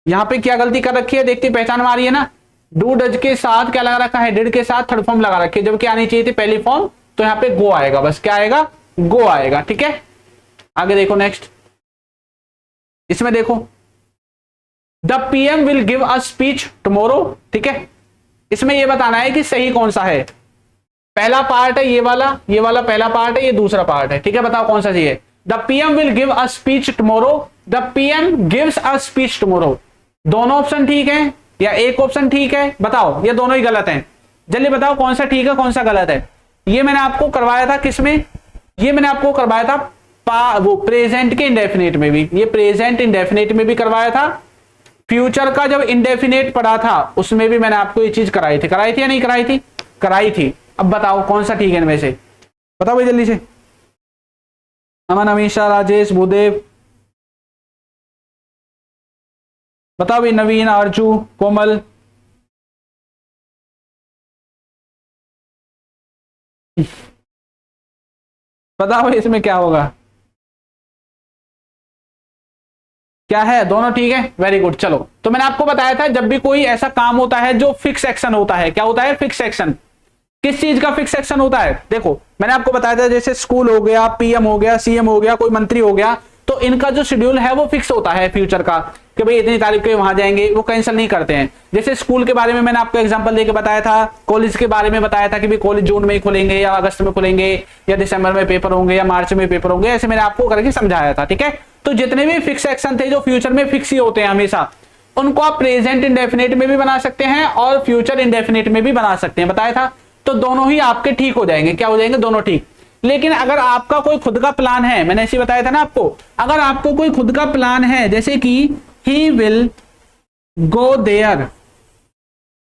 यहाँ पे क्या गलती कर रखी है देखते, पहचान में आ रही है ना, डू डज के साथ क्या लगा रखा है, डिड के साथ थर्ड फॉर्म लगा रखी है, जबकि आनी चाहिए थी पहली फॉर्म, तो यहाँ पे गो आएगा, बस क्या आएगा, गो आएगा, ठीक है। आगे देखो नेक्स्ट, इसमें देखो the PM will give a speech tomorrow, ठीक है। इसमें ये बताना है कि सही कौन सा है। पहला पार्ट है ये वाला पहला पार्ट है, ये दूसरा पार्ट है, ठीक है। बताओ कौन सा चाहिए। The PM will give a speech tomorrow, the PM gives a speech tomorrow. दोनों ऑप्शन ठीक है या एक ऑप्शन ठीक है? बताओ, ये दोनों ही गलत हैं। जल्दी बताओ कौन सा ठीक है कौन सा गलत है। ये मैंने आपको करवाया था किसमें, ये मैंने आपको करवाया था वो प्रेजेंट के इंडेफिनेट में भी, ये प्रेजेंट इंडेफिनेट में भी करवाया था। फ्यूचर का जब इंडेफिनेट पढ़ा था उसमें भी मैंने आपको ये चीज कराई थी या नहीं कराई थी? कराई थी। अब बताओ कौन सा ठीक है इनमें से, बताओ भाई जल्दी से। अमन, अमीशा, राजेश, भूदेव, बताओ भाई। नवीन, आरजू, कोमल, बताओ भाई इसमें क्या होगा, क्या है? दोनों ठीक है, वेरी गुड। चलो, तो मैंने आपको बताया था जब भी कोई ऐसा काम होता है जो फिक्स एक्शन होता है, क्या होता है? Fix action. किस चीज का फिक्स एक्शन होता है? देखो मैंने आपको बताया था जैसे स्कूल हो गया, पीएम हो गया, सीएम हो गया, कोई मंत्री हो गया, तो इनका जो शेड्यूल है वो फिक्स होता है फ्यूचर का, कि भाई इतनी तारीख को वहां जाएंगे, वो कैंसिल नहीं करते हैं। जैसे स्कूल के बारे में मैंने आपको एग्जांपल देके बताया था, कॉलेज के बारे में बताया था कि भाई कॉलेज जून में ही खुलेंगे या अगस्त में खुलेंगे या दिसंबर में पेपर होंगे या मार्च में पेपर होंगे, ऐसे मैंने आपको करके समझाया था, ठीक है। तो जितने भी फिक्स एक्शन थे जो फ्यूचर में फिक्स ही होते हैं हमेशा, उनको आप प्रेजेंट इंडेफिनिट में भी बना सकते हैं और फ्यूचर इंडेफिनिट में भी बना सकते हैं, बताया था। तो दोनों ही आपके ठीक हो जाएंगे, क्या हो जाएंगे? दोनों ठीक। लेकिन अगर आपका कोई खुद का प्लान है, मैंने ऐसे बताया था ना आपको, अगर आपको कोई खुद का प्लान है, जैसे कि he will go there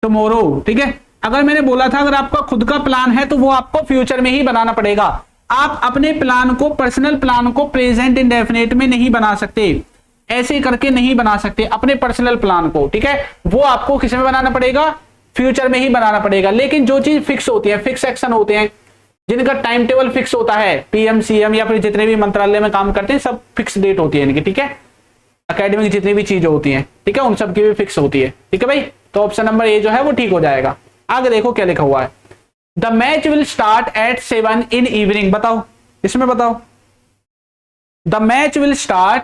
tomorrow, ठीक है। अगर मैंने बोला था अगर आपका खुद का प्लान है तो वो आपको फ्यूचर में ही बनाना पड़ेगा। आप अपने प्लान को, पर्सनल प्लान को प्रेजेंट इंडेफिनिट में नहीं बना सकते, ऐसे करके नहीं बना सकते अपने पर्सनल प्लान को, ठीक है। वो आपको किस में बनाना पड़ेगा? फ्यूचर में ही बनाना पड़ेगा। लेकिन जो चीज फिक्स होती है, फिक्स एक्शन होते हैं, जिनका टाइम टेबल फिक्स होता है, पीएम सीएम या फिर जितने भी मंत्रालय में काम करते हैं, सब फिक्स डेट होती है इनकी, ठीक है। एकेडमिक जितनी भी चीजें होती हैं, ठीक है, उन सब की भी फिक्स होती है, ठीक है भाई। तो ऑप्शन नंबर ए जो है वो ठीक हो जाएगा। आगे देखो क्या लिखा हुआ है। The match will start at 7 in evening, बताओ इसमें, बताओ। The match will start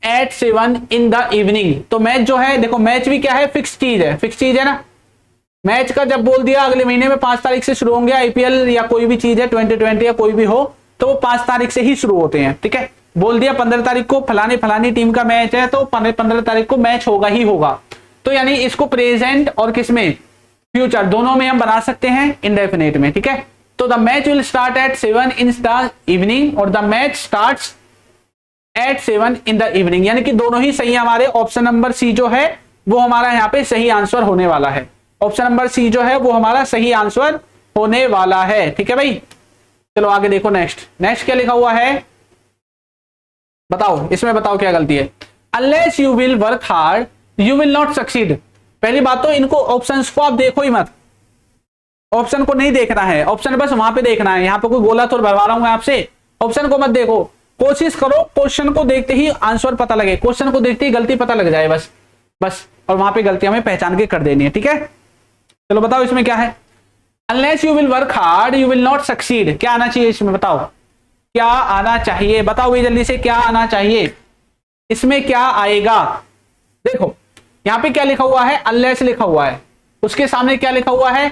at 7 in the evening. तो मैच जो है, देखो मैच भी क्या है? फिक्स चीज है, फिक्स चीज है ना। मैच का जब बोल दिया अगले महीने में 5 तारीख से शुरू होंगे, आईपीएल या कोई भी चीज है 2020 या कोई भी हो, तो वो 5 तारीख से ही शुरू होते हैं, ठीक है। बोल दिया 15 तारीख को फलानी टीम का मैच है, तो 15 तारीख को मैच होगा ही होगा। तो यानी इसको प्रेजेंट और किसमें? फ्यूचर, दोनों में हम बना सकते हैं इंडेफिनिट में, ठीक है। तो the match will start at 7 in the evening और the match starts at 7 in the evening, यानी कि दोनों ही सही है हमारे। ऑप्शन नंबर सी जो है वो हमारा यहाँ पे सही आंसर होने वाला है। ऑप्शन नंबर सी जो है वो हमारा सही आंसर होने वाला है, ठीक है भाई। चलो आगे देखो, नेक्स्ट क्या लिखा हुआ है, बताओ इसमें, बताओ क्या गलती है। Unless you will work hard you will not succeed. पहली बात तो इनको ऑप्शंस को आप देखो ही मत, ऑप्शन को नहीं देखना है, ऑप्शन बस वहां पे देखना है। यहाँ पे कोई गोला तो भरवा रहा हूं मैं आपसे, ऑप्शन को मत देखो। कोशिश करो क्वेश्चन को देखते ही आंसर पता लगे, क्वेश्चन को देखते ही गलती पता लग जाए, बस और वहां पे गलती हमें पहचान के कर देनी है, ठीक है। चलो बताओ इसमें क्या है। Unless you will work hard you will not succeed, क्या आना चाहिए इसमें? बताओ क्या आना चाहिए, बताओ भाई जल्दी से, क्या आना चाहिए इसमें? क्या आएगा? देखो यहां पे क्या लिखा हुआ है? अनलेस लिखा हुआ है, उसके सामने क्या लिखा हुआ है?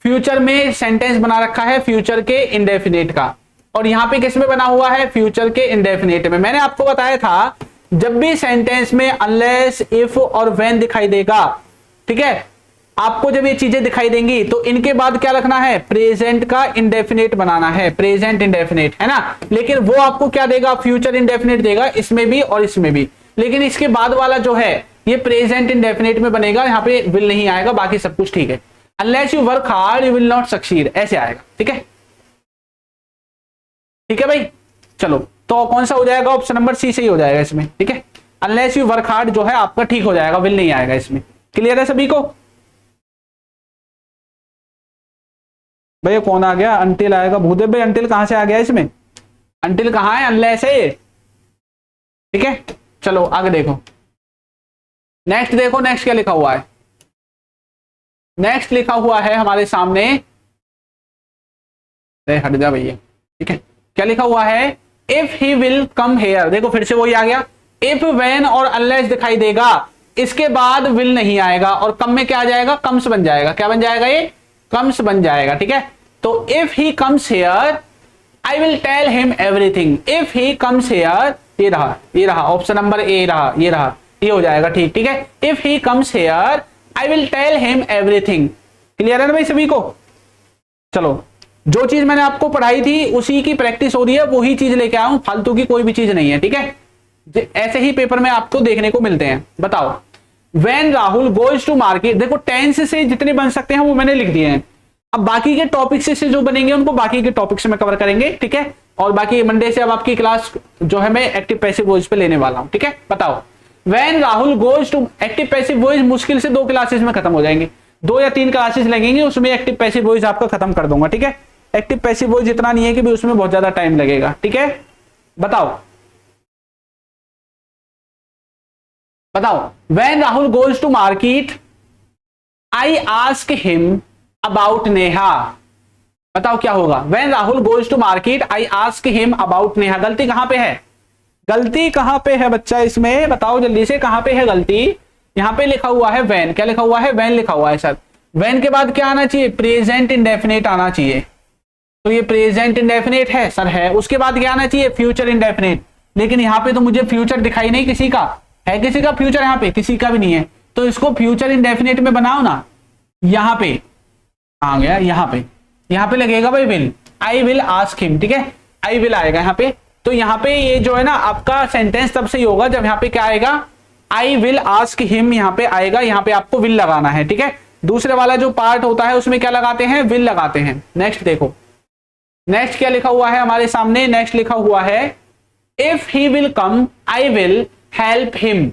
फ्यूचर में सेंटेंस बना रखा है, फ्यूचर के इंडेफिनिट का, और यहां पे किस में बना हुआ है? फ्यूचर के इंडेफिनिट में। मैंने आपको बताया था जब भी सेंटेंस में अनलेस, इफ और व्हेन दिखाई देगा, ठीक है, आपको जब ये चीजें दिखाई देंगी तो इनके बाद क्या रखना है? प्रेजेंट का इंडेफिनिट बनाना है, प्रेजेंट इंडेफिनिट, है ना। लेकिन वो आपको क्या देगा? फ्यूचर इंडेफिनिट देगा, इसमें भी और इसमें भी। लेकिन इसके बाद वाला जो है ये प्रेजेंट इंडेफिनिट में बनेगा, यहाँ पे विल नहीं आएगा, बाकी सब कुछ ठीक है। Unless you work hard you will not succeed, ऐसे आएगा, ठीक है, ठीक है भाई। चलो तो कौन सा हो जाएगा? ऑप्शन नंबर सी सही हो जाएगा इसमें, ठीक है। अनलेस यू वर्क हार्ड जो है आपका ठीक हो जाएगा, विल नहीं आएगा इसमें। क्लियर है सभी को? भैया कौन आ गया? अंटिल आएगा। भूदेव भाई अंटिल कहां से आ गया इसमें? अंटिल कहां है? अनलेस है, ठीक है। चलो आगे देखो, नेक्स्ट देखो, नेक्स्ट क्या लिखा हुआ है। नेक्स्ट लिखा हुआ है हमारे सामने, हट जा भैया, ठीक है। क्या लिखा हुआ है? If he will come here, देखो फिर से वही आ गया। इफ, व्हेन और अनलेस दिखाई देगा इसके बाद विल नहीं आएगा और कम में क्या आ जाएगा, कम्स बन जाएगा। क्या बन जाएगा, ये कम्स बन जाएगा। ठीक है, तो if he comes here I will tell him everything. If he comes here, ये रहा ऑप्शन नंबर ए रहा, ये हो जाएगा। ठीक, ठीक है, if he comes here I will tell him everything. Clear है ना भाई सभी को? चलो, जो चीज मैंने आपको पढ़ाई थी उसी की प्रैक्टिस हो रही है, वही चीज लेके आया हूं, फालतू की कोई भी चीज नहीं है। ठीक है, ऐसे ही पेपर में आपको देखने को मिलते हैं। बताओ, when Rahul goes to market, देखो टेंस से जितने बन सकते हैं वो मैंने लिख दिए हैं। अब बाकी के टॉपिक से जो बनेंगे उनको बाकी के टॉपिक से मैं कवर करेंगे। ठीक है, और बाकी मंडे से अब आपकी क्लास जो है मैं एक्टिव पैसिव वॉइस पे लेने वाला हूं। ठीक है, बताओ, when Rahul goes to, active passive voice मुश्किल से 2 क्लासेस में खत्म हो जाएंगे, 2 या 3 क्लासेस लगेंगे, उसमें एक्टिव पैसिव वॉइस आपका खत्म कर दूंगा। ठीक है, एक्टिव पैसिव वॉइस इतना नहीं है कि भी उसमें बहुत ज्यादा टाइम लगेगा। ठीक है, बताओ, when Rahul goes to market I ask him about Neha. बताओ क्या होगा, when Rahul goes to market I ask him about Neha. गलती कहां पे है, गलती कहां पे है बच्चा इसमें, बताओ जल्दी से, कहां पे है गलती? यहां पे लिखा हुआ है वैन। क्या लिखा हुआ है, वैन लिखा हुआ है सर। वैन के बाद क्या आना चाहिए, प्रेजेंट इंडेफिनिट आना चाहिए। तो ये प्रेजेंट इंडेफिनिट है सर, है। उसके बाद क्या आना चाहिए, फ्यूचर इंडेफिनिट। लेकिन यहाँ पे तो मुझे फ्यूचर दिखाई नहीं, किसी का है, किसी का फ्यूचर यहाँ पे किसी का भी नहीं है, तो इसको फ्यूचर इंडेफिनिट में बनाओ ना। यहाँ पे आ गया, यहाँ पे लगेगा भाई will, I will ask him. ठीक है, आई विल आएगा यहाँ पे। तो यहाँ पे ये जो है ना आपका सेंटेंस तब सही होगा जब यहाँ पे क्या आएगा, आई विल आस्क हिम यहाँ पे आएगा, यहाँ पे आपको विल लगाना है। ठीक है, दूसरे वाला जो पार्ट होता है उसमें क्या लगाते हैं, विल लगाते हैं। नेक्स्ट देखो, नेक्स्ट क्या लिखा हुआ है हमारे सामने, नेक्स्ट लिखा हुआ है if he will come I will help him.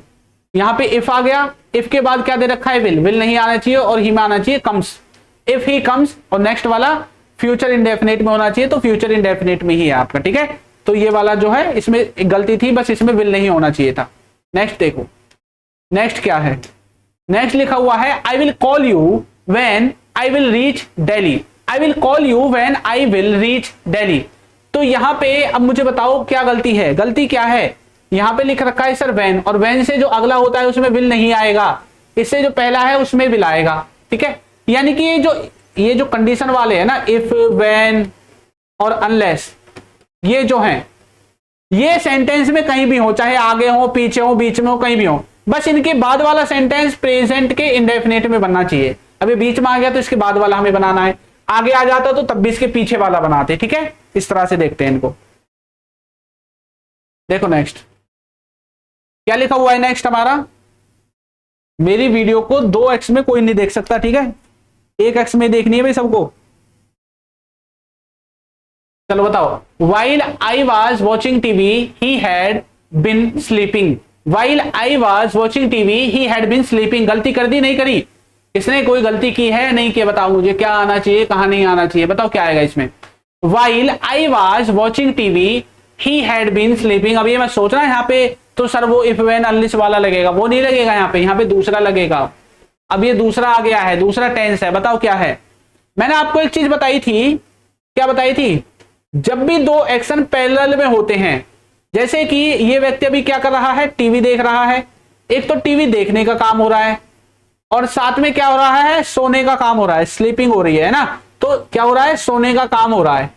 यहाँ पे इफ आ गया, इफ के बाद क्या दे रखा है, विल नहीं आना चाहिए और ही में आना चाहिए कम्स। इफ ही कम्स, और नेक्स्ट वाला फ्यूचर इंडेफिनिट में होना चाहिए, तो फ्यूचर इंडेफिनिट में ही है आपका। ठीक है, तो ये वाला जो है इसमें एक गलती थी, बस इसमें विल नहीं होना चाहिए था। नेक्स्ट देखो, नेक्स्ट क्या है, नेक्स्ट लिखा हुआ है I will call you when I will reach Delhi. I will call you when I will reach Delhi. तो यहाँ पे अब मुझे बताओ क्या गलती है, गलती क्या है? यहाँ पे लिख रखा है सर व्हेन, और व्हेन से जो अगला होता है उसमें विल नहीं आएगा, इससे जो पहला है उसमें विल आएगा। ठीक है, यानी कि ये जो कंडीशन वाले है ना, इफ, व्हेन और अनलेस, ये जो हैं, ये सेंटेंस में कहीं भी हो, चाहे आगे हो, पीछे हो, बीच में हो, कहीं भी हो, बस इनके बाद वाला सेंटेंस प्रेजेंट के इंडेफिनिट में बनना चाहिए। अभी बीच में आ गया तो इसके बाद वाला हमें बनाना है, आगे आ जाता तो तब भी इसके पीछे वाला बनाते। ठीक है, इस तरह से देखते हैं इनको। देखो नेक्स्ट क्या लिखा हुआ है, नेक्स्ट हमारा, मेरी वीडियो को 2x में कोई नहीं देख सकता। ठीक है, 1x में देखनी है भाई सबको। चलो बताओ, while I was watching TV he had been sleeping। while I was watching TV he had been sleeping। गलती कर दी, नहीं करी? इसने कोई गलती की है, नहीं किया? बताओ मुझे क्या आना चाहिए, कहां नहीं आना चाहिए, बताओ क्या आएगा इसमें। while I was watching TV he had been sleeping। अब ये मैं सोच रहा है यहाँ पे तो सर वो if when unless वाला लगेगा, वो नहीं लगेगा यहाँ पे दूसरा लगेगा। अब ये दूसरा आ गया है, दूसरा टेंस है, बताओ क्या है? मैंने आपको एक चीज बताई थी, क्या बताई थी? जब भी 2 एक्शन पैरेलल में होते हैं, जैसे कि ये व्यक्ति अभी क्या कर रहा है, टीवी देख रहा है, एक तो टीवी देखने का काम हो रहा है और साथ में क्या हो रहा है, सोने का काम हो रहा है, स्लीपिंग हो रही है ना, तो क्या हो रहा है, सोने का काम हो रहा है।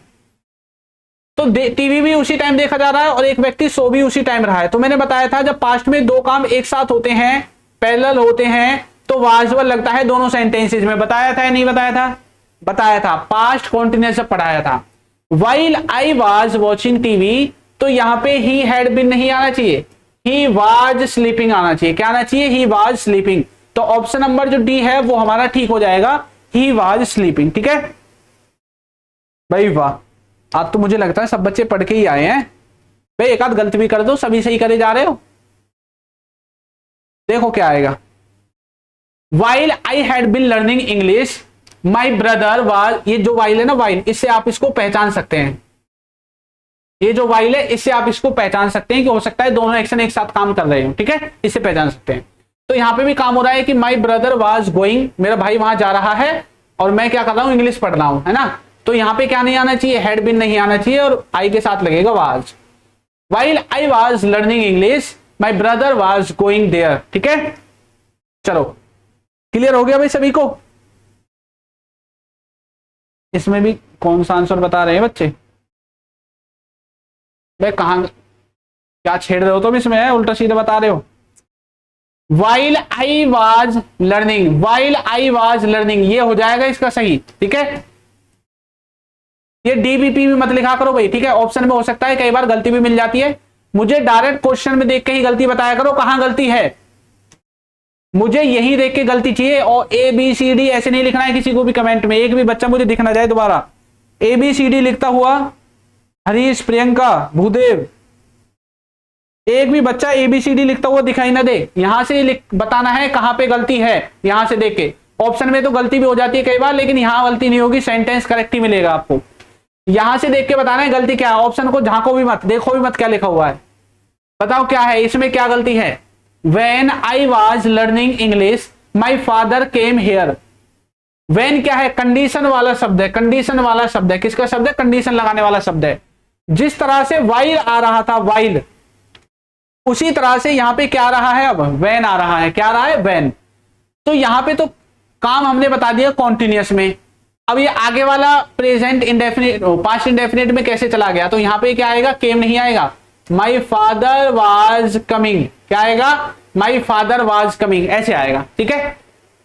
तो टीवी भी उसी टाइम देखा जा रहा है और एक व्यक्ति सो भी उसी टाइम रहा है। तो मैंने बताया था जब पास्ट में 2 काम एक साथ होते हैं, पैरेलल होते हैं, तो वाजबल लगता है दोनों सेंटेंसेस में। बताया था या नहीं बताया था? बताया था, पास्ट कॉन्टिन्यूअस से पढ़ाया था। While I was watching TV, तो यहां पे he had been नहीं आना चाहिए, he was sleeping आना चाहिए। क्या आना चाहिए, he was sleeping। तो ऑप्शन नंबर जो डी है वो हमारा ठीक हो जाएगा, he was sleeping। ठीक है भाई, वाह, आज तो मुझे लगता है सब बच्चे पढ़ के ही आए हैं भाई। एक आध गलती भी कर दो, सभी सही करे जा रहे हो। देखो क्या आएगा, While I had been learning English, my brother was। ये जो while है ना, while, इससे आप इसको पहचान सकते हैं, ये जो while है इससे आप इसको पहचान सकते हैं कि हो सकता है दोनों एक्शन एक साथ काम कर रहे हो। ठीक है, इससे पहचान सकते हैं। तो यहाँ पे भी काम हो रहा है कि my brother was going, मेरा भाई वहां जा रहा है और मैं क्या कर रहा हूँ, इंग्लिश पढ़ रहा हूं, है ना। तो यहाँ पे क्या नहीं आना चाहिए, had been नहीं आना चाहिए और I के साथ लगेगा was। While I was learning English, my brother was going there। ठीक है, चलो क्लियर हो गया भाई सभी को। इसमें भी कौन सा आंसर बता रहे हैं बच्चे? भाई कहां क्या छेड़ रहे हो तुम? इसमें है उल्टा सीधा बता रहे हो। While I was learning, while I was learning, ये हो जाएगा इसका सही। ठीक है, ये डीबीपी भी मत लिखा करो भाई। ठीक है, ऑप्शन में हो सकता है कई बार गलती भी मिल जाती है। मुझे डायरेक्ट क्वेश्चन में देख के ही गलती बताया करो, कहां गलती है। मुझे यही देख के गलती चाहिए, और ए बी सी डी ऐसे नहीं लिखना है किसी को भी कमेंट में। एक भी बच्चा मुझे दिखना जाए दोबारा ए बी सी डी लिखता हुआ, हरीश, प्रियंका, भूदेव, एक भी बच्चा एबीसीडी लिखता हुआ दिखाई ना दे। यहां से बताना है कहां पे गलती है, यहां से देख के। ऑप्शन में तो गलती भी हो जाती है कई बार, लेकिन यहां गलती नहीं होगी, सेंटेंस करेक्ट ही मिलेगा आपको। यहां से देख के बताना है गलती क्या है। ऑप्शन को झांको भी मत, देखो भी मत क्या लिखा हुआ है, बताओ क्या है इसमें, क्या गलती है। When I was learning English my father came here. When क्या है, कंडीशन वाला शब्द है, कंडीशन वाला शब्द है। किसका शब्द है? कंडीशन लगाने वाला शब्द है। जिस तरह से वाइल आ रहा था, वाइल, उसी तरह से यहां पे क्या आ रहा है, अब वैन आ रहा है। क्या आ रहा है? वैन। तो यहां पे तो काम हमने बता दिया कॉन्टिन्यूअस में। अब ये आगे वाला प्रेजेंट इंडेफिनिट, पास्ट इंडेफिनिट में कैसे चला गया, तो यहां पे क्या आएगा? केम नहीं आएगा। माई फादर वाज कमिंग, क्या आएगा? माई फादर वाज कमिंग, ऐसे आएगा। ठीक है,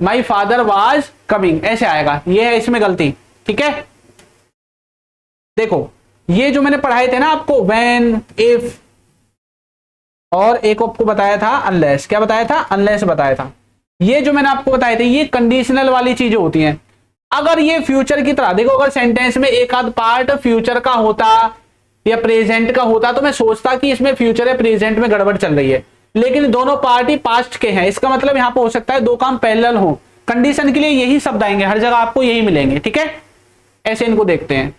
माई फादर वाज कमिंग ऐसे आएगा। ये है इसमें गलती। ठीक है, देखो ये जो मैंने पढ़ाए थे ना आपको, व्हेन, इफ, और एक आपको बताया था अनलेस। क्या बताया था? अनलेस बताया था। ये जो मैंने आपको बताए थे ये कंडीशनल वाली चीजें होती हैं। अगर ये फ्यूचर की तरह, देखो अगर सेंटेंस में एक आध पार्ट फ्यूचर का होता या प्रेजेंट का होता तो मैं सोचता कि इसमें फ्यूचर या प्रेजेंट में गड़बड़ चल रही है, लेकिन दोनों पार्ट ही पास्ट के हैं। इसका मतलब यहां पर हो सकता है दो काम पैरेलल हो। कंडीशन के लिए यही शब्द आएंगे, हर जगह आपको यही मिलेंगे। ठीक है, ऐसे इनको देखते हैं।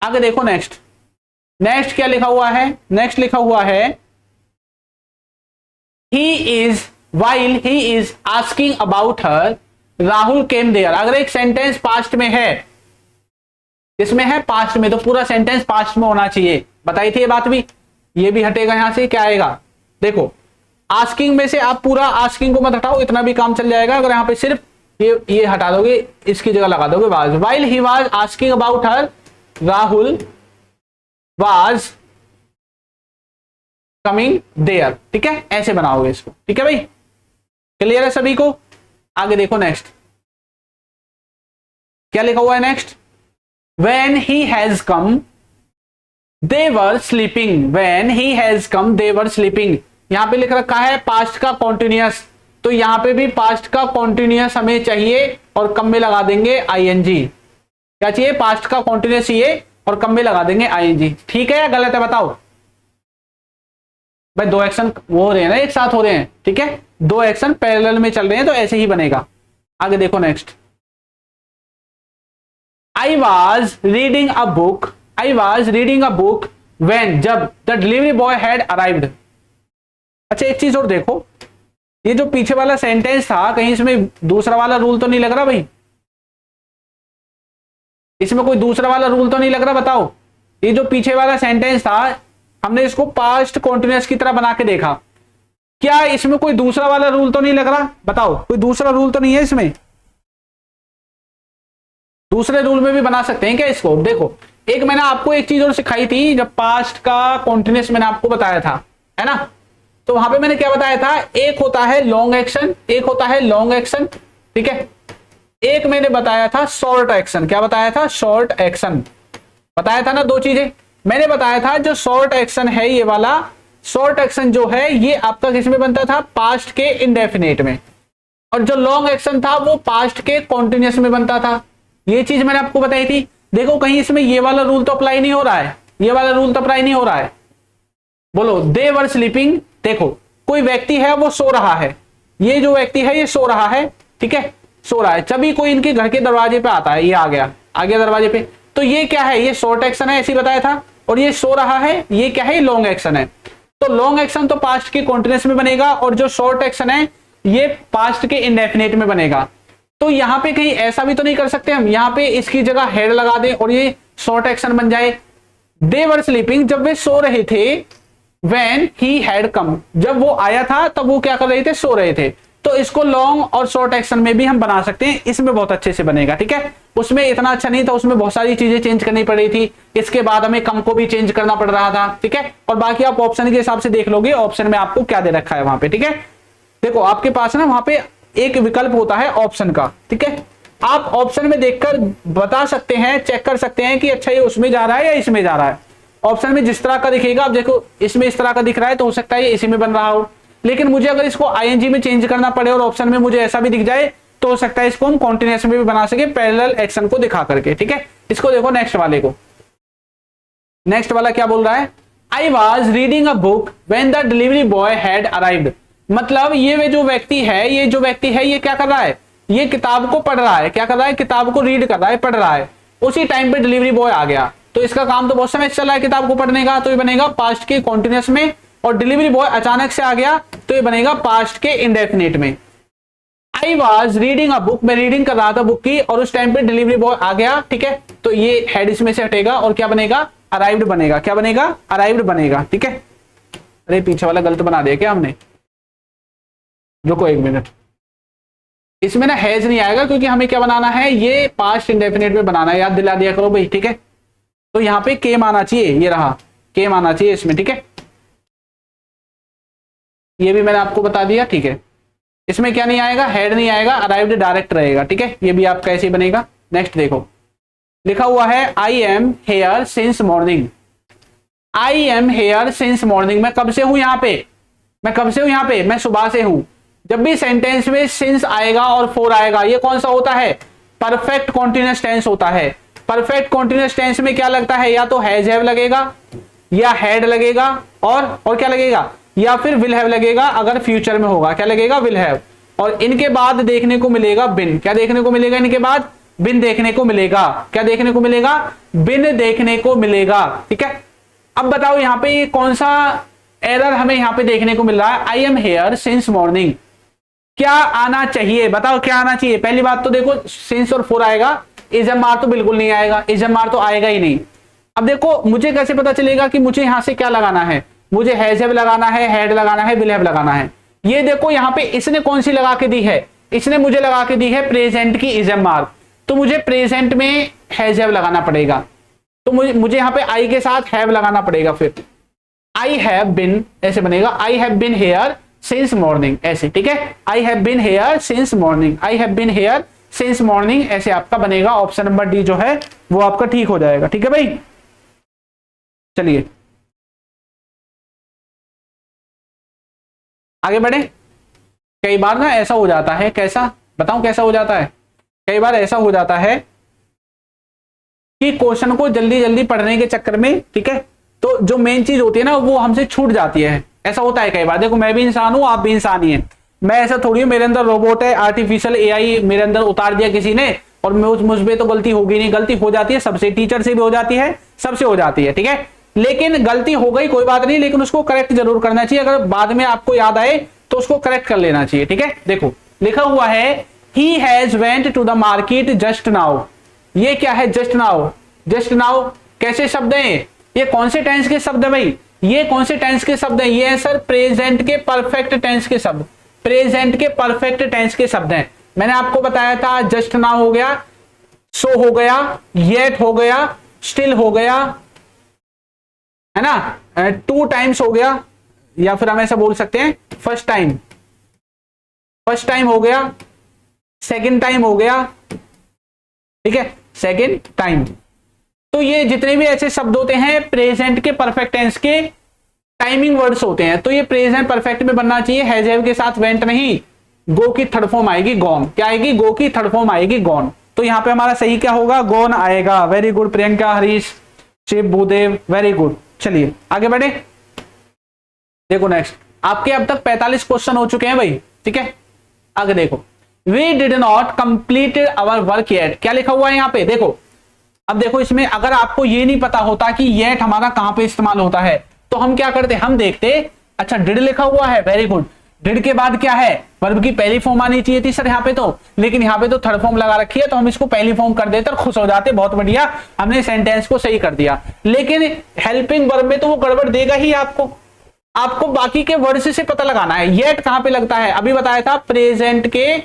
आगे देखो नेक्स्ट, नेक्स्ट क्या लिखा हुआ है? नेक्स्ट लिखा हुआ है he is, while he is asking about her, Rahul came there। अगर एक सेंटेंस पास्ट में है, इसमें है पास्ट में, तो पूरा सेंटेंस पास्ट में होना चाहिए। बताई थी ये बात भी। ये भी हटेगा यहां से, क्या आएगा? देखो आस्किंग में से आप पूरा आस्किंग को मत हटाओ, इतना भी काम चल जाएगा। अगर यहां पे सिर्फ ये हटा दोगे, इसकी जगह लगा दोगे was. while he was asking about her, Rahul was coming there. ठीक है, ऐसे बनाओगे इसको। ठीक है भाई, क्लियर है सभी को? आगे देखो नेक्स्ट क्या लिखा हुआ है। Next, when he has come they were sleeping. When he has come they were sleeping, यहां पे लिख रखा है पास्ट का कॉन्टिन्यूअस, तो यहां पे भी पास्ट का कॉन्टिन्यूअस हमें चाहिए, और कम में लगा देंगे आईएनजी। क्या चाहिए? पास्ट का कॉन्टिन्यूअस चाहिए, और कम में लगा देंगे आईएनजी। ठीक है या गलत है बताओ भाई? दो एक्शन वो हो रहे हैं ना, एक साथ हो रहे हैं। ठीक है, दो एक्शन पैरेलल में चल रहे हैं, तो ऐसे ही बनेगा। आगे देखो next, I was reading a book, I was reading a book when, जब the delivery boy had arrived. अच्छा एक चीज और देखो, ये जो पीछे वाला सेंटेंस था, कहीं इसमें दूसरा वाला रूल तो नहीं लग रहा भाई? इसमें कोई दूसरा वाला रूल तो नहीं लग रहा? बताओ, ये जो पीछे वाला सेंटेंस था, हमने इसको पास्ट कॉन्टिन्यूअस की तरह बना के देखा, क्या इसमें कोई दूसरा वाला रूल तो नहीं लग रहा? बताओ, कोई दूसरा रूल तो नहीं है इसमें? दूसरे रूल में भी बना सकते हैं क्या इसको? देखो, एक मैंने आपको एक चीज और सिखाई थी, जब पास्ट का कॉन्टिन्यूअस मैंने आपको बताया था, है ना, तो वहां पे मैंने क्या बताया था? एक होता है लॉन्ग एक्शन, एक होता है लॉन्ग एक्शन। ठीक है, एक मैंने बताया था शॉर्ट एक्शन। क्या बताया था? शॉर्ट एक्शन बताया था ना। दो चीजें मैंने बताया था, जो शॉर्ट एक्शन है ये वाला, शॉर्ट एक्शन जो है ये आपका किसमें बनता था? पास्ट के इंडेफिनेट में। और जो लॉन्ग एक्शन था वो पास्ट के कॉन्टिन्यूअस में बनता था। ये चीज मैंने आपको बताई थी। देखो कहीं इसमें ये वाला रूल तो अप्लाई नहीं हो रहा है, ये वाला रूल तो अप्लाई नहीं हो रहा है। बोलो, दे वर स्लीपिंग। देखो कोई व्यक्ति है वो सो रहा है, ये जो व्यक्ति है ये सो रहा है। ठीक है, सो रहा है, तभी कोई इनके घर के दरवाजे पे आता है, ये आ गया दरवाजे पे, तो ये क्या है? ये शॉर्ट एक्शन है, ऐसे ही बताया था। और ये सो रहा है, ये क्या है? लॉन्ग एक्शन है। तो लॉन्ग एक्शन तो पास्ट के कॉन्टिन्यूअस में बनेगा, और जो शॉर्ट एक्शन है ये पास्ट के इंडेफिनिट में बनेगा। तो यहां पे कहीं ऐसा भी तो नहीं कर सकते हम, यहां पे इसकी जगह हेड लगा दें और ये शॉर्ट एक्शन बन जाए। दे वर स्लीपिंग, जब वे सो रहे थे। व्हेन ही हैड कम, जब वो आया था तब वो क्या कर रहे थे? सो रहे थे। तो इसको लॉन्ग और शॉर्ट एक्शन में भी हम बना सकते हैं, इसमें बहुत अच्छे से बनेगा। ठीक है, उसमें इतना अच्छा नहीं था, उसमें बहुत सारी चीजें चेंज करनी पड़ी थी, इसके बाद हमें कम को भी चेंज करना पड़ रहा था। ठीक है, और बाकी आप ऑप्शन के हिसाब से देख लोगे, ऑप्शन में आपको क्या दे रखा है वहां पे। ठीक है, देखो आपके पास ना वहां पे एक विकल्प होता है ऑप्शन का। ठीक है, आप ऑप्शन में देखकर बता सकते हैं, चेक कर सकते हैं कि अच्छा ये उसमें जा रहा है या इसमें जा रहा है। ऑप्शन में जिस तरह का दिखेगा, अब देखो इसमें इस तरह का दिख रहा है तो हो सकता है ये इसी में बन रहा हो, लेकिन मुझे अगर इसको आईएनजी में चेंज करना पड़े और ऑप्शन में मुझे ऐसा भी दिख जाए तो हो सकता है इसको हम कॉन्टिन्यूअस में भी बना सके, पैरेलल एक्शन को दिखा करके। ठीक है, इसको देखो नेक्स्ट वाले को, नेक्स्ट वाला क्या बोल रहा है, आई was reading a book when the delivery boy had arrived. मतलब ये जो व्यक्ति है, ये क्या कर रहा है, ये किताब को पढ़ रहा है। क्या कर रहा है, किताब को रीड कर रहा है, पढ़ रहा है। उसी टाइम पे डिलीवरी बॉय आ गया, तो इसका काम तो बहुत समय चल रहा है किताब को पढ़ने का, तो ये बनेगा पास्ट के कॉन्टिन्यूअस में, और डिलीवरी बॉय अचानक से आ गया तो ये बनेगा पास्ट के इंडेफिनिट में। आई वॉज रीडिंग अ बुक, मैं रीडिंग कर रहा था बुक की, और उस टाइम पे डिलीवरी बॉय आ गया। ठीक है, तो ये हेड इसमें से हटेगा और क्या बनेगा, अराइव्ड बनेगा। क्या बनेगा, अराइव्ड बनेगा। ठीक है, अरे पीछे वाला गलत बना दिया क्या हमने, रुको एक मिनट, इसमें ना हैज नहीं आएगा क्योंकि हमें क्या बनाना है, ये पास्ट इंडेफिनिट में बनाना है, याद दिला दिया करो भाई। ठीक है, तो यहाँ पे केम आना चाहिए, ये रहा केम आना चाहिए इसमें। ठीक है, ये भी मैंने आपको बता दिया। ठीक है, इसमें क्या नहीं आएगा, हेड नहीं आएगा, अराइव्ड डायरेक्ट रहेगा। ठीक है, ये भी आपका ऐसे ही बनेगा। नेक्स्ट देखो, लिखा हुआ है I am here since morning. I am here since morning, मैं कब से हूं यहाँ पे, मैं सुबह से हूं। जब भी सेंटेंस में सिंस आएगा और फोर आएगा, ये कौन सा होता है, परफेक्ट कॉन्टिन्यूअस टेंस होता है। परफेक्ट कॉन्टिन्यूअस टेंस में क्या लगता है, या तो हैज हैव लगेगा, या हैड लगेगा, और क्या लगेगा, या फिर विल हैव लगेगा। अगर फ्यूचर में होगा क्या लगेगा, विल हैव। और इनके बाद देखने को मिलेगा बिन। क्या देखने को मिलेगा, इनके बाद बिन देखने को मिलेगा। क्या देखने को मिलेगा, बिन देखने को मिलेगा। ठीक है, अब बताओ यहाँ पे ये कौन सा एरर हमें यहाँ पे देखने को मिल रहा है, I am here since morning. क्या आना चाहिए, बताओ क्या आना चाहिए। पहली बात तो देखो सिंस और फोर आएगा, इजमार तो बिल्कुल नहीं आएगा, इजमार तो आएगा ही नहीं। अब देखो मुझे कैसे पता चलेगा कि मुझे यहां से क्या लगाना है, मुझे हैज हैव लगाना है, हैड लगाना है, विल हैव लगाना है। ये देखो यहाँ पे इसने कौन सी लगा के दी है, इसने मुझे लगा के दी है प्रेजेंट की इजमार, तो मुझे प्रेजेंट में हैज हैव लगाना पड़ेगा। तो मुझे यहाँ पे आई के साथ हैव लगाना पड़ेगा। फिर आई हैव बिन ऐसे बनेगा, I have been here since morning ऐसे। ठीक है, I have been here since morning, I have been here since morning ऐसे आपका बनेगा। ऑप्शन नंबर डी जो है वो आपका ठीक हो जाएगा। ठीक है भाई, चलिए आगे बढ़े। कई बार ना ऐसा हो जाता है, कैसा बताऊं कैसा हो जाता है, कई बार ऐसा हो जाता है कि क्वेश्चन को जल्दी जल्दी पढ़ने के चक्कर में, ठीक है, तो जो मेन चीज होती है ना वो हमसे छूट जाती है। ऐसा होता है कई बार। देखो मैं भी इंसान हूं, आप भी इंसान ही हैं। मैं ऐसा थोड़ी हूं मेरे अंदर रोबोट है, आर्टिफिशियल एआई मेरे अंदर उतार दिया किसी ने और मुझ पे तो गलती होगी नहीं। गलती हो जाती है सबसे, टीचर से भी हो जाती है, सबसे हो जाती है। ठीक है, लेकिन गलती हो गई कोई बात नहीं, लेकिन उसको करेक्ट जरूर करना चाहिए। अगर बाद में आपको याद आए तो उसको करेक्ट कर लेना चाहिए। ठीक है, देखो लिखा हुआ है he has went to the market just now. ये क्या है, जस्ट नाउ। जस्ट नाउ कैसे शब्द है, ये कौन से टेंस के शब्द है भाई, ये कौन से टेंस के शब्द है, ये है सर प्रेजेंट के परफेक्ट टेंस के शब्द, प्रेजेंट के परफेक्ट टेंस के शब्द हैं। मैंने आपको बताया था जस्ट नाउ हो गया, सो हो गया, येट हो गया, स्टिल हो गया, है ना, 2 टाइम्स हो गया, या फिर हम ऐसा बोल सकते हैं फर्स्ट टाइम, फर्स्ट टाइम हो गया, सेकंड टाइम हो गया। ठीक है, सेकंड टाइम। तो ये जितने भी ऐसे शब्द होते हैं प्रेजेंट के परफेक्ट टेंस के टाइमिंग वर्ड्स होते हैं, तो ये प्रेजेंट परफेक्ट में बनना चाहिए, हैज हैव के साथ वेंट नहीं। गो की थर्ड फॉर्म आएगी गॉन। क्या आएगी, गो की थर्ड फॉर्म आएगी गॉन। तो यहाँ पे हमारा सही क्या होगा, गॉन आएगा। Very good Priyanka, Harish, Shiv, Bhudev, very good. चलिए आगे बढ़े। देखो नेक्स्ट, आपके अब तक 45 क्वेश्चन हो चुके हैं भाई। ठीक है, आगे देखो, we did not complete our work yet. क्या लिखा हुआ है यहाँ पे, देखो अब देखो इसमें अगर आपको ये नहीं पता होता कि येट हमारा कहां पे इस्तेमाल होता है तो हम क्या करते, हम देखते अच्छा डिड लिखा हुआ है, वेरी गुड, डिड के बाद क्या है, वर्ब की पहली फॉर्म आनी चाहिए थी सर यहाँ पे तो, लेकिन यहाँ पे तो थर्ड फॉर्म लगा रखी है, तो हम इसको पहली फॉर्म कर देते और खुश हो जाते, बहुत बढ़िया हमने सेंटेंस को सही कर दिया। लेकिन हेल्पिंग वर्ब में तो वो गड़बड़ देगा ही आपको, आपको बाकी के वर्ड्स से पता लगाना है। येट कहां पे लगता है, अभी बताया था प्रेजेंट के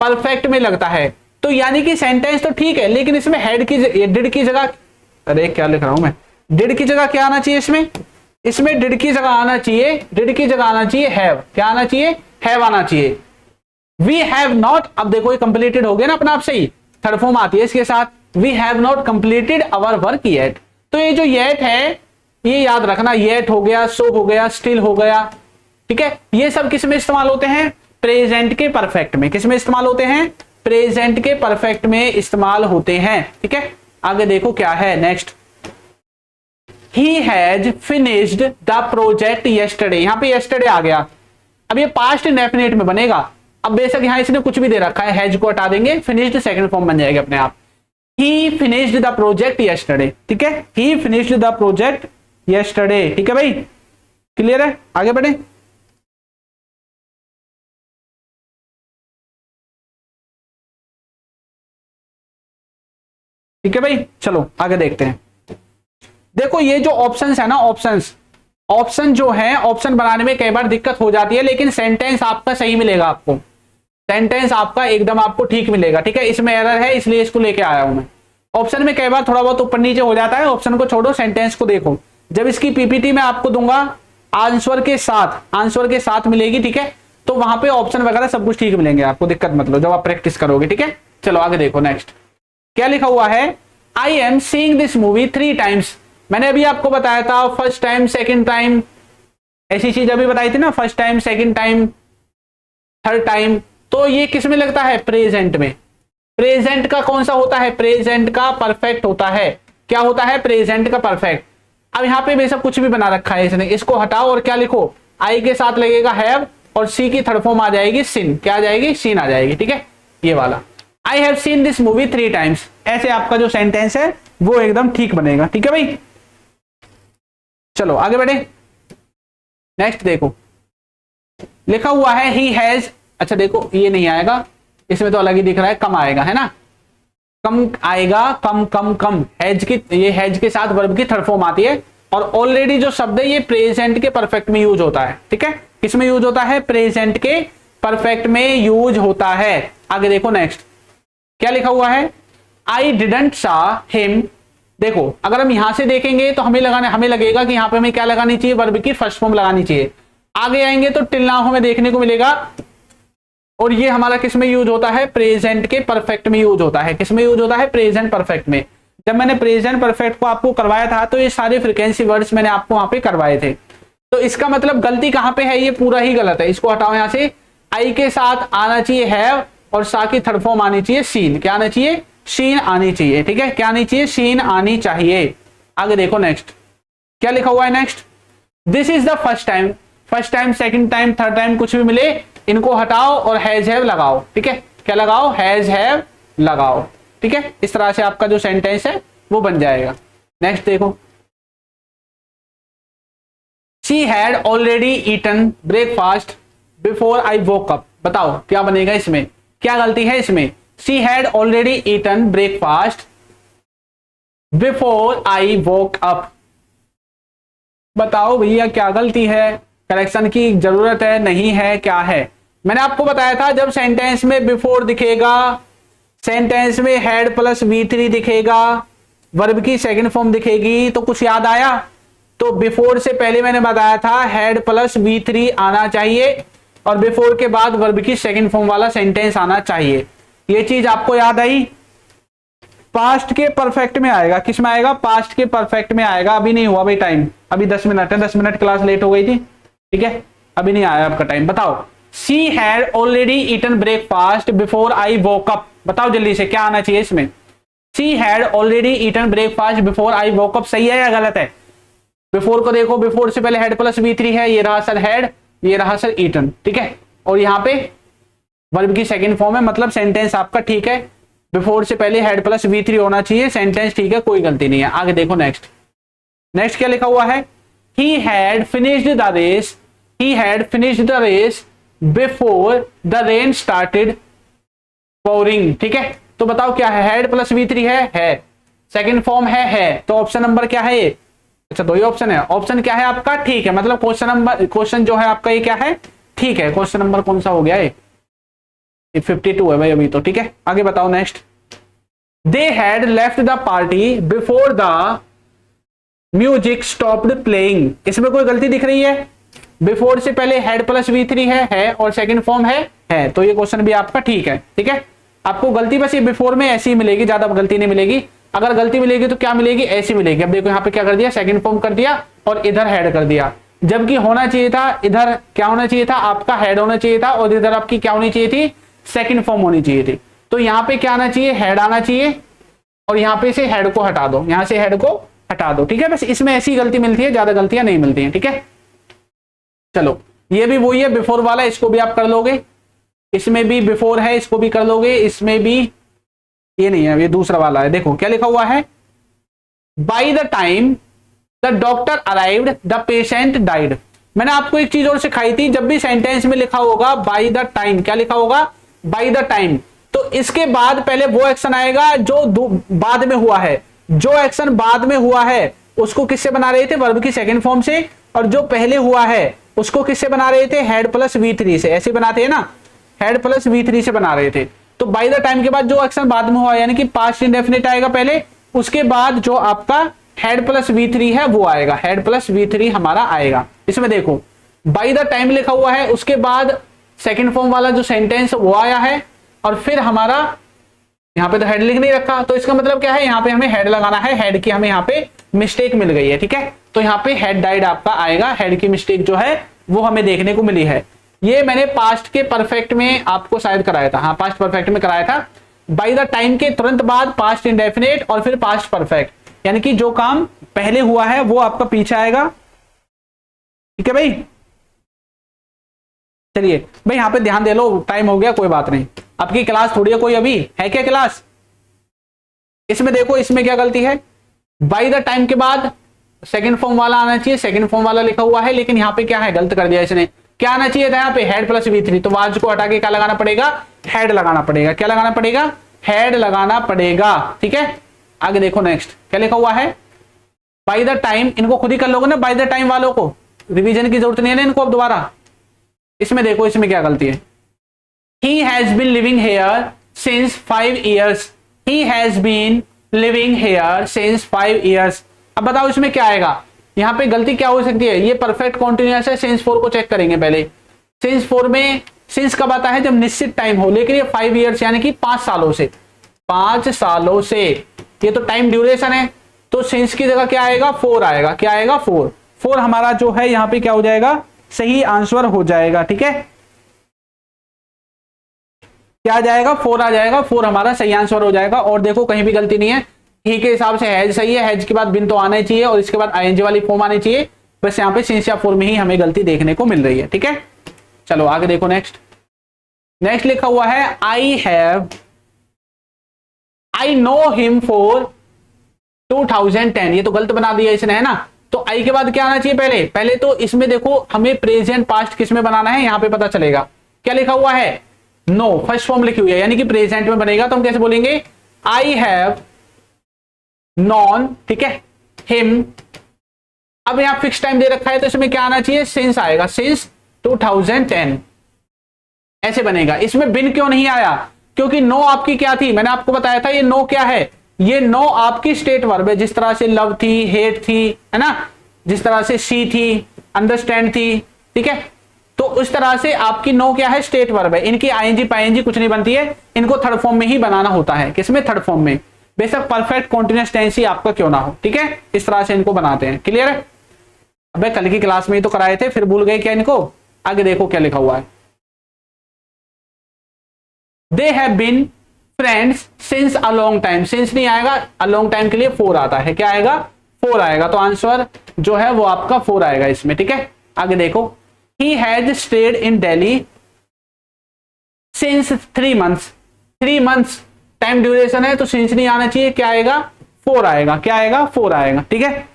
परफेक्ट में लगता है। तो यानी कि सेंटेंस तो ठीक है, लेकिन इसमें हेड की डिड की जगह, अरे क्या लिख रहा हूं मैं, डिड की जगह क्या आना चाहिए इसमें डिड की जगह आना चाहिए, डिड की जगह आना चाहिए हैव। क्या आना चाहिए, हैव आना चाहिए। वी हैव नॉट, अब देखो ये कंप्लीटेड हो गया ना अपने आप से ही, थर्ड फॉर्म आती है इसके साथ, we have not completed our work yet. तो ये जो येट है ये याद रखना, येट हो गया, सो हो गया, स्टिल हो गया, ठीक है। ये सब किस में इस्तेमाल होते हैं, प्रेजेंट के परफेक्ट में। किस में इस्तेमाल होते हैं, प्रेजेंट के परफेक्ट में इस्तेमाल होते हैं, ठीक है। आगे देखो क्या है next, he has finished the project yesterday. यहां पे येस्टरडे आ गया, अब ये पास्ट इंडेफिनिट में बनेगा। अब बेशक यहां इसने कुछ भी दे रखा है, हैज को हटा देंगे, फिनिश्ड सेकंड फॉर्म बन जाएगा अपने आप। ही फिनिश्ड द प्रोजेक्ट येस्टरडे, ठीक है, ही फिनिश्ड द प्रोजेक्ट येस्टरडे, ठीक है भाई, क्लियर है। आगे बढ़े, ठीक है भाई, चलो आगे देखते हैं। देखो ये जो ऑप्शंस है ना, ऑप्शन जो है, ऑप्शन बनाने में कई बार दिक्कत हो जाती है, लेकिन सेंटेंस आपका सही मिलेगा आपको, सेंटेंस आपका एकदम आपको ठीक मिलेगा, ठीक है। इसमें एरर है इसलिए इसको लेके आया हूं मैं। ऑप्शन में कई बार थोड़ा बहुत ऊपर नीचे हो जाता है, ऑप्शन को छोड़ो, सेंटेंस को देखो। जब इसकी पीपीटी में आपको दूंगा आंसर के साथ मिलेगी, ठीक है, तो वहां पे ऑप्शन वगैरह सब कुछ ठीक मिलेंगे आपको, दिक्कत मत लो जब आप प्रैक्टिस करोगे, ठीक है। चलो आगे देखो नेक्स्ट क्या लिखा हुआ है, I am seeing this movie 3 times. मैंने अभी आपको बताया था फर्स्ट टाइम, सेकंड टाइम, ऐसी चीज अभी बताई थी ना, first time, second time, third time. तो ये किस में लगता है, प्रेजेंट में। प्रेजेंट का कौन सा होता है, प्रेजेंट का परफेक्ट होता है। क्या होता है, प्रेजेंट का परफेक्ट। अब यहाँ पे बेशक कुछ भी बना रखा है इसने, इसको हटाओ और क्या लिखो, आई के साथ लगेगा हैव और सी की थर्ड फॉर्म आ जाएगी सिन। क्या आ जाएगी, सीन आ जाएगी, ठीक है, ये वाला। I have seen this movie 3 times, ऐसे आपका जो सेंटेंस है वो एकदम ठीक बनेगा, ठीक है भाई। चलो आगे बढ़े, नेक्स्ट देखो लिखा हुआ है ही हैज, अच्छा देखो ये नहीं आएगा, इसमें तो अलग ही दिख रहा है, कम आएगा, है ना, कम आएगा, कम कम कम। हैज की, ये हैज के साथ वर्ब की थर्ड फॉर्म आती है, और ऑलरेडी जो शब्द है ये प्रेजेंट के परफेक्ट में यूज होता है, ठीक है। किसमें यूज होता है, प्रेजेंट के परफेक्ट में यूज होता है। आगे देखो नेक्स्ट क्या लिखा हुआ है, आई डिडंट सा हिम। देखो अगर हम यहां से देखेंगे तो हमें लगेगा कि यहां पे हमें क्या लगानी चाहिए, वर्ब की फर्स्ट फॉर्म लगानी चाहिए। आगे आएंगे तो टिल नाउ हमें देखने को मिलेगा, और ये हमारा किस में यूज होता है, प्रेजेंट के परफेक्ट में यूज होता है। किस में यूज होता है, प्रेजेंट परफेक्ट में। जब मैंने प्रेजेंट परफेक्ट को आपको करवाया था तो ये सारे फ्रीक्वेंसी वर्ड्स मैंने आपको वहां पे करवाए थे। तो इसका मतलब गलती कहां पे है, ये पूरा ही गलत है, इसको हटाओ यहां से। आई के साथ आना चाहिए हैव और सा की थर्ड फॉर्म आनी चाहिए सीन। क्या आना चाहिए, शीन आनी चाहिए, ठीक है, क्या आनी चाहिए, शीन आनी चाहिए। आगे देखो नेक्स्ट क्या लिखा हुआ है, next this is the first time. First time, second time, third time कुछ भी मिले इनको हटाओ और हैज हैव लगाओ, ठीक है। क्या लगाओ, हैज हैव लगाओ, ठीक है। इस तरह से आपका जो सेंटेंस है वो बन जाएगा। नेक्स्ट देखो, she had already eaten breakfast before I woke up. बताओ क्या बनेगा इसमें, क्या गलती है इसमें, she had already eaten breakfast before I woke up. बताओ भैया क्या गलती है, करेक्शन की जरूरत है, नहीं है, क्या है। मैंने आपको बताया था जब सेंटेंस में बिफोर दिखेगा, सेंटेंस में हैड प्लस V3 दिखेगा, वर्ब की सेकंड फॉर्म दिखेगी, तो कुछ याद आया। तो बिफोर से पहले मैंने बताया था हैड प्लस V3 आना चाहिए, और बिफोर के बाद वर्ब की सेकंड फॉर्म वाला सेंटेंस आना चाहिए। ये चीज आपको याद आई। पास्ट के परफेक्ट में आएगा, किस में आएगा, पास्ट के परफेक्ट में आएगा। अभी नहीं हुआ भाई टाइम, अभी 10 मिनट है, 10 मिनट क्लास लेट हो गई थी, ठीक है, अभी नहीं आया आपका टाइम। बताओ, she had already eaten breakfast before I woke up. बताओ जल्दी से क्या आना चाहिए इसमें, she had already eaten breakfast before I woke up. सही है या गलत है, बिफोर को देखो, बिफोर से पहले हैड प्लस V3 है, ये रहा सर हैड, ये रहा सर ईटन, ठीक है, और यहाँ पे वर्ब की सेकंड फॉर्म है, मतलब सेंटेंस आपका ठीक है। बिफोर से पहले हेड प्लस V3 होना चाहिए, सेंटेंस ठीक है, कोई गलती नहीं है। आगे देखो नेक्स्ट, नेक्स्ट क्या लिखा हुआ है, he had finished the race, he had finished the race before the rain started pouring. ठीक है, तो बताओ क्या है, हेड प्लस V3 है, सेकंड फॉर्म है, तो ऑप्शन नंबर क्या है ये, अच्छा, दो ही ऑप्शन है। ऑप्शन क्या है आपका? ठीक है, मतलब क्वेश्चन जो है आपका ये क्या है? ठीक है। क्वेश्चन नंबर कौन सा हो गया ये 52 है भाई अभी तो। ठीक है, आगे बताओ next. They had left the party before the music stopped playing. इसमें कोई गलती दिख रही है? बिफोर से पहले हेड प्लस V3 है और सेकंड फॉर्म है, तो ये क्वेश्चन भी आपका ठीक है। ठीक है, आपको गलती बस ये बिफोर में ऐसी ही मिलेगी, ज्यादा गलती नहीं मिलेगी। अगर गलती मिलेगी तो क्या मिलेगी? ऐसी मिलेगी। अब देखो यहाँ पे क्या कर दिया, सेकंड फॉर्म कर दिया और इधर हेड कर दिया, जबकि होना चाहिए था इधर क्या होना चाहिए था? आपका हेड होना चाहिए था और इधर आपकी क्या होनी चाहिए थी? सेकंड फॉर्म होनी चाहिए थी। तो यहाँ पे क्या आना चाहिए? हेड आना चाहिए और यहाँ पे से हेड को हटा दो, यहाँ से हेड को हटा दो। ठीक है, बस इसमें ऐसी गलती मिलती है, ज्यादा गलतियां नहीं मिलती हैं। ठीक है, चलो ये भी वही है बिफोर वाला, इसको भी आप कर लोगे। इसमें भी बिफोर है, इसको भी कर लोगे। इसमें भी ये नहीं है, ये दूसरा वाला है। देखो क्या लिखा हुआ है, by the time the doctor arrived the patient died. मैंने आपको एक चीज और सिखाई थी, जब भी सेंटेंस में लिखा होगा बाय द टाइम, क्या लिखा होगा? बाय द टाइम, तो इसके बाद पहले वो एक्शन आएगा जो बाद में हुआ है। जो एक्शन बाद में हुआ है उसको किससे बना रहे थे? वर्ब की सेकंड फॉर्म से। और जो पहले हुआ है उसको किससे बना रहे थे? हेड प्लस V3 से। ऐसे बनाते हैं ना, हेड प्लस V3 से बना रहे थे। तो बाय द टाइम के बाद जो एक्शन बाद में हुआ यानी कि पास्ट इंडेफिनिट आएगा पहले, उसके बाद जो आपका हेड प्लस V3 है वो आएगा, हेड प्लस V3 हमारा आएगा। इसमें देखो बाय द टाइम लिखा हुआ है, उसके बाद सेकंड फॉर्म वाला जो सेंटेंस वो आया है और फिर हमारा यहाँ पे तो हेड लिख नहीं रखा, तो इसका मतलब क्या है? यहाँ पे हमें हेड लगाना है, हेड की हमें यहाँ पे मिस्टेक मिल गई है। ठीक है, तो यहाँ पे हेड डाइड आपका आएगा, हेड की मिस्टेक जो है वो हमें देखने को मिली है। ये मैंने पास्ट के परफेक्ट में आपको शायद कराया था, हाँ पास्ट परफेक्ट में कराया था। बाय द टाइम के तुरंत बाद पास्ट इंडेफिनिट और फिर पास्ट परफेक्ट, यानी कि जो काम पहले हुआ है वो आपका पीछे आएगा। ठीक है भाई, चलिए भाई यहाँ पे ध्यान दे लो, टाइम हो गया कोई बात नहीं। आपकी क्लास थोड़ी है, कोई अभी है क्या क्लास? इसमें देखो इसमें क्या गलती है, बाय द टाइम के बाद सेकंड फॉर्म वाला आना चाहिए, सेकंड फॉर्म वाला लिखा हुआ है, लेकिन यहाँ पे क्या है? गलत कर दिया इसने। क्या आना चाहिए था यहाँ पे? हेड प्लस V3, तो वाज को हटा के क्या लगाना पड़ेगा? हेड लगाना पड़ेगा। क्या लगाना पड़ेगा? हेड लगाना पड़ेगा। ठीक है, आगे देखो नेक्स्ट क्या लिखा हुआ है, बाय द टाइम। इनको खुद ही कर लोगे ना, बाय द टाइम वालों को रिवीजन की जरूरत नहीं है ना इनको अब दोबारा। इसमें देखो इसमें क्या गलती है, he has been living here since 5 years, he has been living here since 5 years। अब बताओ इसमें क्या आएगा? यहाँ पे गलती क्या हो सकती है? ये परफेक्ट कॉन्टिन्यूअस है, सिंस 4 को चेक करेंगे पहले। सिंस 4 में सिंस कब आता है? जब निश्चित टाइम हो, लेकिन ये 5 ईयर्स यानी कि 5 सालों से, 5 सालों से, ये तो टाइम ड्यूरेशन है। तो सिंस की जगह क्या आएगा? 4 आएगा। क्या आएगा? 4 हमारा जो है यहाँ पे क्या हो जाएगा? सही आंसर हो जाएगा। ठीक है, क्या आ जाएगा? 4 आ जाएगा, 4 हमारा सही आंसर हो जाएगा। और देखो कहीं भी गलती नहीं है, ही के हिसाब से हैज सही है, हैज के बाद बिन तो आना ही चाहिए और इसके बाद आईएनजी वाली फॉर्म आनी चाहिए। बस यहाँ पे सिंस या 4 में ही हमें गलती देखने को मिल रही है। ठीक है, चलो आगे देखो नेक्स्ट लिखा हुआ है आई नो हिम फॉर 2010। ये तो गलत बना दिया इसने, है ना। तो आई के बाद क्या आना चाहिए? पहले तो इसमें देखो हमें प्रेजेंट पास्ट किस में बनाना है, यहाँ पे पता चलेगा। क्या लिखा हुआ है? नो, फर्स्ट फॉर्म लिखी हुई है यानी कि प्रेजेंट में बनेगा। तो हम कैसे बोलेंगे? आई हैव नॉन, ठीक है, हिम। अब यहां फिक्स टाइम दे रखा है तो इसमें क्या आना चाहिए? सिंस आएगा, सिंस 2010 ऐसे बनेगा। इसमें बिन क्यों नहीं आया? क्योंकि नो आपकी क्या थी? मैंने आपको बताया था ये नो क्या है, ये नो आपकी स्टेट वर्ब है। जिस तरह से लव थी, हेट थी, है ना, जिस तरह से सी थी, अंडरस्टैंड थी, ठीक है, तो उस तरह से आपकी नो क्या है? स्टेट वर्ब है। इनकी आईएनजी पाईएनजी कुछ नहीं बनती है, इनको थर्ड फॉर्म में ही बनाना होता है। किसमें? थर्ड फॉर्म में, बेशक परफेक्ट कॉन्टिन्यूअस टेंस ही आपका क्यों ना हो। ठीक है, इस तरह से इनको बनाते हैं। क्लियर है? अबे कल की क्लास में ही तो कराए थे, फिर भूल गए क्या इनको? आगे देखो क्या लिखा हुआ है, they have been friends since a long time. Since नहीं आएगा, अ लॉन्ग टाइम के लिए 4 आता है। क्या आएगा? 4 आएगा। तो आंसर जो है वो आपका 4 आएगा इसमें। ठीक है, आगे देखो, he had stayed in Delhi since 3 months। 3 months time duration है तो सिंस नहीं आना चाहिए। क्या आएगा? 4 आएगा। क्या आएगा? 4 आएगा। ठीक है,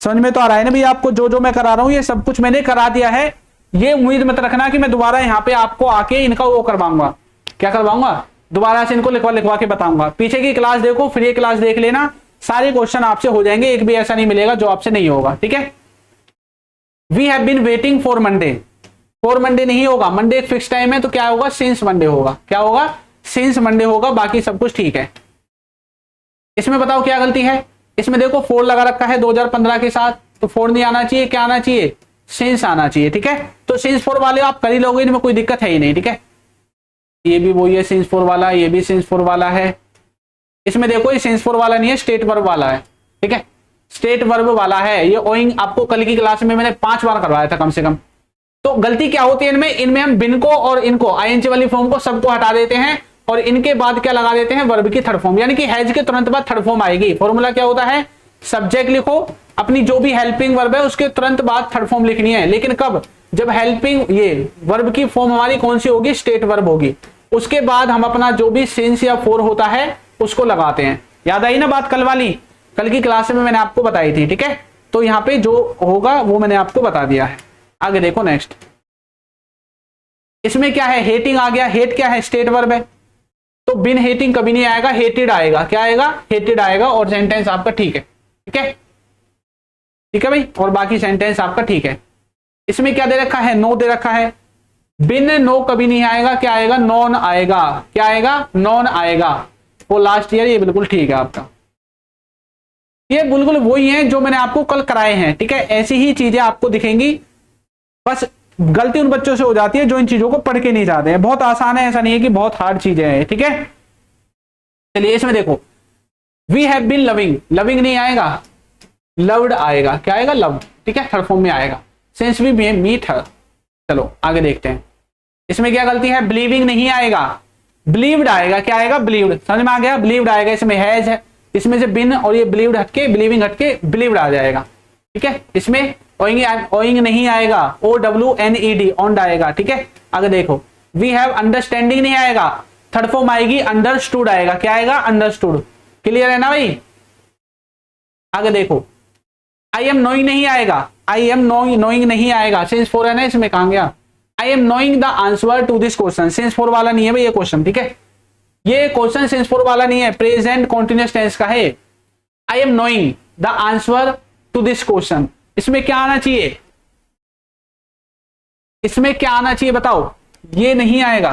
समझ में तो आ रहा है ना भैया आपको? जो मैं करा रहा हूं ये सब कुछ मैंने करा दिया है। ये उम्मीद मत रखना कि मैं दोबारा यहाँ पे आपको आके इनका वो करवाऊंगा। क्या करवाऊंगा? दोबारा से इनको लिखवा के बताऊंगा। पीछे की क्लास देखो, फिर ये क्लास देख लेना, सारे क्वेश्चन आपसे हो जाएंगे, एक भी ऐसा नहीं मिलेगा जो आपसे नहीं होगा, ठीक है। We have been waiting for Monday, for Monday नहीं होगा, मंडे एक फिक्स टाइम है तो क्या होगा, सिंस मंडे होगा, क्या होगा, सिंस मंडे होगा, बाकी सब कुछ ठीक है। इसमें बताओ क्या गलती है, इसमें देखो फोर लगा रखा है 2015 के साथ, तो फोर नहीं आना चाहिए, क्या आना चाहिए, सिंस आना चाहिए, ठीक है। तो सिंस फोर वाले आप कर ही लोगे, इनमें कोई दिक्कत है ही नहीं, ठीक है। ये भी वही है सिंस फोर वाला, ये भी सिंस फोर वाला है। इसमें देखो ये सिंस फोर वाला नहीं है, स्टेट वर्ब वाला है, ठीक है, स्टेट वर्ब वाला है। ये ओइंग आपको कल की क्लास में मैंने 5 बार करवाया था कम से कम। तो गलती क्या होती है इनमें हम बिन को और इनको आईएनजी वाली फॉर्म को सबको हटा देते हैं और इनके बाद क्या लगा देते हैं, वर्ब की थर्ड फॉर्म, यानी कि हैज के तुरंत बाद थर्ड फॉर्म आएगी। फॉर्मूला क्या होता है, सब्जेक्ट लिखो, अपनी जो भी हेल्पिंग वर्ब है उसके तुरंत बाद थर्ड फॉर्म लिखनी है, लेकिन कब, जब हेल्पिंग ये वर्ब की फॉर्म हमारी कौन सी होगी, स्टेट वर्ब होगी, उसके बाद हम अपना जो भी सिंस या फोर होता है उसको लगाते हैं। याद आई ना बात कल वाली, कल की क्लास में मैंने आपको बताई थी, ठीक है। तो यहाँ पे जो होगा वो मैंने आपको बता दिया है। आगे देखो नेक्स्ट, इसमें क्या है, हेटिंग आ गया, हेट क्या है, स्टेट वर्ब है, तो बिन हेटिंग कभी नहीं आएगा, हेटेड आएगा, क्या आएगा, हेटेड आएगा, और सेंटेंस आपका ठीक है, ठीक है, ठीक है भाई, और बाकी सेंटेंस आपका ठीक है। इसमें क्या दे रखा है, नो दे रखा है, बिन नो कभी नहीं आएगा, क्या आएगा, नॉन आएगा, क्या आएगा, नॉन आएगा, वो लास्ट ईयर, ये बिल्कुल ठीक है आपका। ये बिल्कुल वही है जो मैंने आपको कल कराए हैं, ठीक है, ऐसी ही चीजें आपको दिखेंगी। बस गलती उन बच्चों से हो जाती है जो इन चीजों को पढ़ के नहीं जाते हैं। बहुत आसान है, ऐसा नहीं है कि बहुत हार्ड चीजें हैं, ठीक है। चलिए इसमें देखो, we have been loving, loving नहीं आएगा, लव्ड आएगा, क्या आएगा, लव, ठीक है, थर्ड फॉर्म में आएगा, सिंस वी मीट हर। चलो आगे देखते हैं, इसमें क्या गलती है, बिलीविंग नहीं आएगा, बिलीव्ड आएगा, क्या आएगा, बिलीव्ड, समझ में आ गया, बिलीव्ड आएगा, इसमें हैज है, इसमें से बिन और ये बिलीव्ड हटके, बिलीविंग हटके बिलीव्ड आ जाएगा, ठीक है। इसमें ओइंग नहीं आएगा, OWNED, ऑन्ड आएगा, ठीक है। आगे देखो, वी हैव अंडरस्टैंडिंग नहीं आएगा, थर्ड फॉर्म आएगी, अंडरस्टूड आएगा, क्या आएगा, अंडरस्टूड, क्लियर है ना भाई। आगे देखो, आई एम नोइंग नहीं आएगा, आई एम नोइंग नहीं आएगा, सिंस फोर है ना, इसमें कहां गया, I am knowing the answer to this question, since for वाला नहीं है भाई ये क्वेश्चन, ठीक है, ये क्वेश्चन सिंस फोर वाला नहीं है, प्रेजेंट कॉन्टिन्यूअस टेंस का है। I am knowing the answer to this question, इसमें क्या आना चाहिए, इसमें क्या आना चाहिए बताओ, ये नहीं आएगा,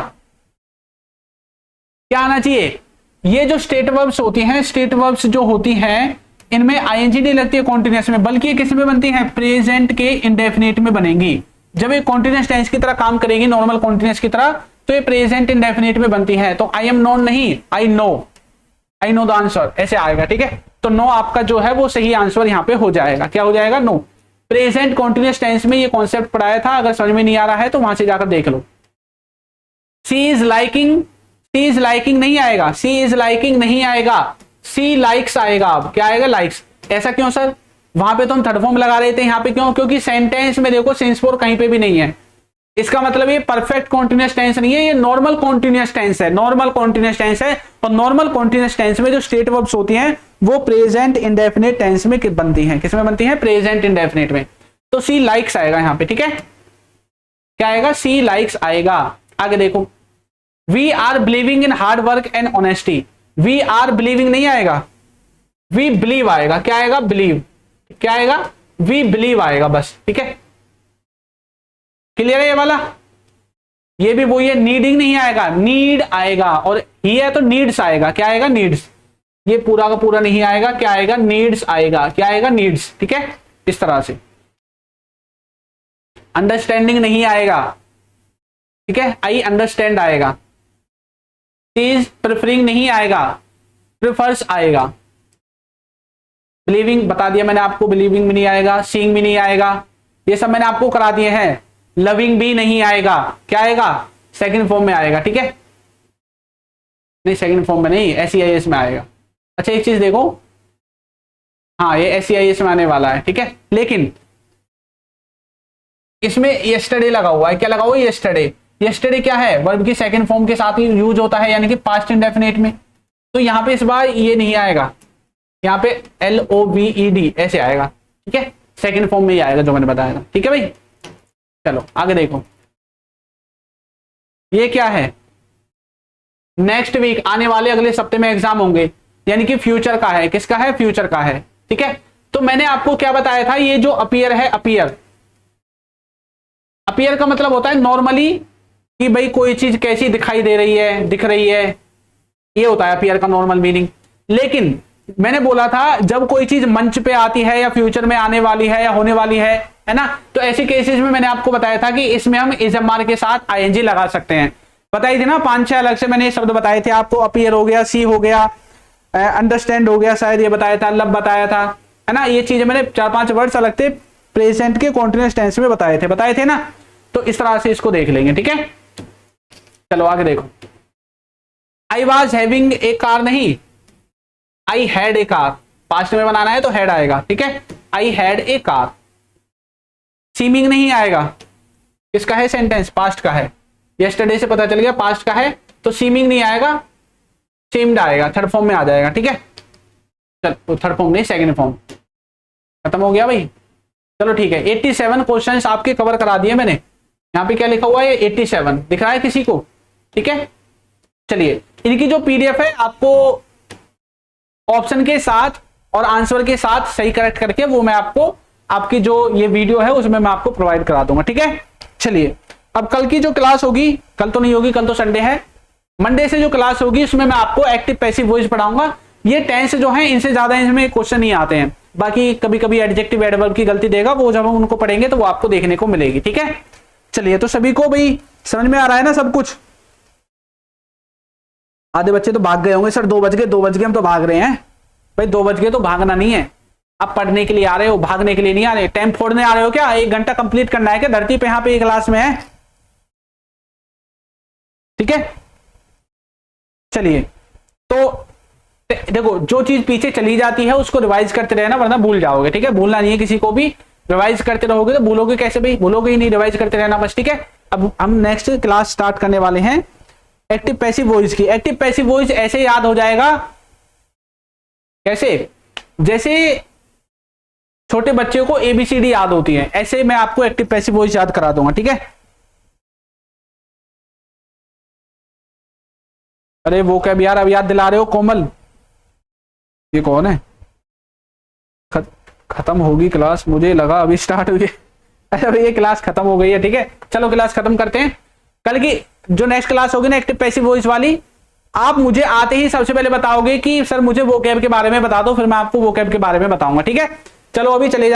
क्या आना चाहिए, ये जो स्टेट वर्ब्स होती हैं, स्टेट वर्ब्स जो होती हैं इनमें आईएनजी नहीं लगती है कॉन्टिन्यूअस में, बल्कि ये किस में बनती है, प्रेजेंट के इंडेफिनिट में बनेंगी। जब ये कॉन्टिन्यूअस टेंस की तरह काम करेगी, नॉर्मल कॉन्टिन्यूअस की तरह, तो ये प्रेजेंट इंडेफिनिट में बनती है। तो आई एम नोन नहीं, आई नो द आंसर, ऐसे आएगा, ठीक है। तो नो आपका जो है वो सही आंसर यहां पे हो जाएगा, क्या हो जाएगा, नो। प्रेजेंट कॉन्टिन्यूअस टेंस में ये कॉन्सेप्ट पढ़ाया था, अगर समझ में नहीं आ रहा है तो वहां से जाकर देख लो। She is liking, she is liking नहीं आएगा, सी इज लाइकिंग नहीं आएगा, सी लाइक्स आएगा, अब क्या आएगा, लाइक्स। ऐसा क्यों सर, वहां पे तो हम थर्ड फॉर्म लगा रहे थे, यहाँ पे क्यों, क्योंकि सेंटेंस में देखो सिंस फोर कहीं पे भी नहीं है, इसका मतलब ये परफेक्ट कॉन्टिन्यूअस टेंस नहीं है, ये नॉर्मल कॉन्टिन्यूअस टेंस है, नॉर्मल कॉन्टिन्यूअस टेंस है। और नॉर्मल कॉन्टिन्यूअस टेंस में जो स्टेट वर्ब्स होती हैं वो प्रेजेंट इंडेफिनिट टेंस में बनती हैं, किसमें बनती हैं, प्रेजेंट इंडेफिनिट में। तो सी लाइक्स आएगा यहाँ पे, ठीक है, क्या आएगा, सी लाइक्स आएगा। आगे देखो, we are believing in hard work and honesty, we are believing नहीं आएगा, वी बिलीव आएगा, क्या आएगा, बिलीव, क्या आएगा, वी बिलीव आएगा, बस, ठीक है, क्लियर है ये वाला। ये भी वही है, नीडिंग नहीं आएगा, नीड आएगा, और ही है तो नीड्स आएगा, क्या आएगा, नीड्स, ये पूरा का पूरा नहीं आएगा, क्या आएगा, नीड्स आएगा, क्या आएगा, नीड्स, ठीक है, इस तरह से। अंडरस्टैंडिंग नहीं आएगा, ठीक है, आई अंडरस्टैंड आएगा। इज प्रेफरिंग नहीं आएगा, प्रेफर्स आएगा। बिलीविंग बता दिया मैंने आपको, बिलीविंग भी नहीं आएगा, सीइंग भी नहीं आएगा, ये सब मैंने आपको करा दिए हैं। लविंग भी नहीं आएगा, क्या आएगा, सेकंड फॉर्म में आएगा, ठीक है, नहीं सेकंड फॉर्म में नहीं, SEIS में आएगा। अच्छा एक चीज देखो, हाँ ये SEIS में आने वाला है, ठीक है, लेकिन इसमें यस्टरडे लगा हुआ है, क्या लगा हुआ है, यस्टरडे। यस्टरडे क्या है, वर्ब की सेकंड फॉर्म के साथ ही यूज होता है, यानी कि पास्ट इंडेफिनिट में। तो यहाँ पे इस बार ये नहीं आएगा, यहाँ पे LOVED ऐसे आएगा, ठीक है, सेकंड फॉर्म में ही आएगा जो मैंने बताया था, ठीक है भाई। चलो आगे देखो, ये क्या है, नेक्स्ट वीक आने वाले अगले सप्ते में एग्जाम होंगे, यानी कि फ्यूचर का है, किसका है, फ्यूचर का है, ठीक है। तो मैंने आपको क्या बताया था, ये जो अपीयर है, अपीयर का मतलब होता है नॉर्मली कि भाई कोई चीज कैसी दिखाई दे रही है, दिख रही है, ये होता है अपीयर का नॉर्मल मीनिंग। लेकिन मैंने बोला था जब कोई चीज मंच पे आती है या फ्यूचर में आने वाली है या होने वाली है ना, तो ऐसे केसेस में मैंने आपको बताया था कि इसमें हम इजमार के साथ आईएनजी लगा सकते हैं। बताई थी ना 5-6 अलग से मैंने ये शब्द बताए थे आपको, अपीयर हो गया, सी हो गया, अंडरस्टैंड हो गया, शायद ये बताया था, लब बताया था, है ना। ये चीजें मैंने 4-5 वर्ड्स अलग थे, प्रेजेंट के कॉन्टिन्यूअस टेंस में बताए थे ना। तो इस तरह से इसको देख लेंगे, ठीक है। चलो आगे देखो, I was having a car, नहीं I had a car, past में बनाना है तो हैड आएगा, ठीक है। I had a car, seeming नहीं आएगा, किसका है सेंटेंस, पास्ट का है, यस्टरडे से पता चल गया पास्ट का है, तो सीमिंग नहीं आएगा, सीम्ड आएगा, थर्ड फॉर्म में आ जाएगा, ठीक है। चल थर्ड फॉर्म नहीं, सेकंड फॉर्म, खत्म हो गया भाई। चलो ठीक है, 87 क्वेश्चंस आपके कवर करा दिए मैंने। यहाँ पे क्या लिखा हुआ है, 87 दिख रहा है किसी को, ठीक है। चलिए इनकी जो पीडीएफ है आपको ऑप्शन के साथ और आंसर के साथ सही करेक्ट करके वो मैं आपको, आपकी जो ये वीडियो है उसमें मैं आपको प्रोवाइड करा दूंगा, ठीक है। चलिए अब कल की जो क्लास होगी, कल तो नहीं होगी, कल तो संडे है, मंडे से जो क्लास होगी उसमें मैं आपको एक्टिव पैसिव वॉइस पढ़ाऊंगा। ये टेंस जो है इनसे ज्यादा इसमें क्वेश्चन नहीं आते हैं, बाकी कभी कभी एडजेक्टिव एडवर्ब की गलती देगा, वो जब हम उनको पढ़ेंगे तो वो आपको देखने को मिलेगी, ठीक है। चलिए तो सभी को भाई समझ में आ रहा है ना सब कुछ। आधे बच्चे तो भाग गए होंगे, सर 2 बज गए हम तो भाग रहे हैं। भाई 2 बज गए तो भागना नहीं है, आप पढ़ने के लिए आ रहे हो, भागने के लिए नहीं आ रहे। टाइम फोड़ने आ रहे हो क्या, 1 घंटा कंप्लीट करना है क्या, धरती पे यहाँ पे क्लास में है, ठीक है। चलिए तो देखो जो चीज पीछे चली जाती है उसको रिवाइज करते रहना, वरना भूल जाओगे, ठीक है। भूलना नहीं है किसी को भी, रिवाइज करते रहोगे तो भूलोगे कैसे भाई, भूलोगे ही नहीं, रिवाइज करते रहना बस, ठीक है। अब हम नेक्स्ट क्लास स्टार्ट करने वाले हैं एक्टिव पैसिव वॉइस की। एक्टिव पैसिव वॉइस ऐसे याद हो जाएगा, कैसे, जैसे छोटे बच्चे को एबीसीडी याद होती है, ऐसे मैं आपको एक्टिव पैसिव वॉइस याद करा दूंगा, ठीक है। अरे वो क्या यार, अब याद दिला रहे हो कोमल, ये कौन है, खत्म होगी क्लास, मुझे लगा अभी स्टार्ट हुई है। अरे ये क्लास खत्म हो गई है, ठीक है। चलो क्लास खत्म करते हैं। कल की जो नेक्स्ट क्लास होगी ना एक्टिव पैसिव वॉइस वाली, आप मुझे आते ही सबसे पहले बताओगे कि सर मुझे वोकैब के बारे में बता दो, फिर मैं आपको वोकैब के बारे में बताऊंगा, ठीक है। चलो अभी चले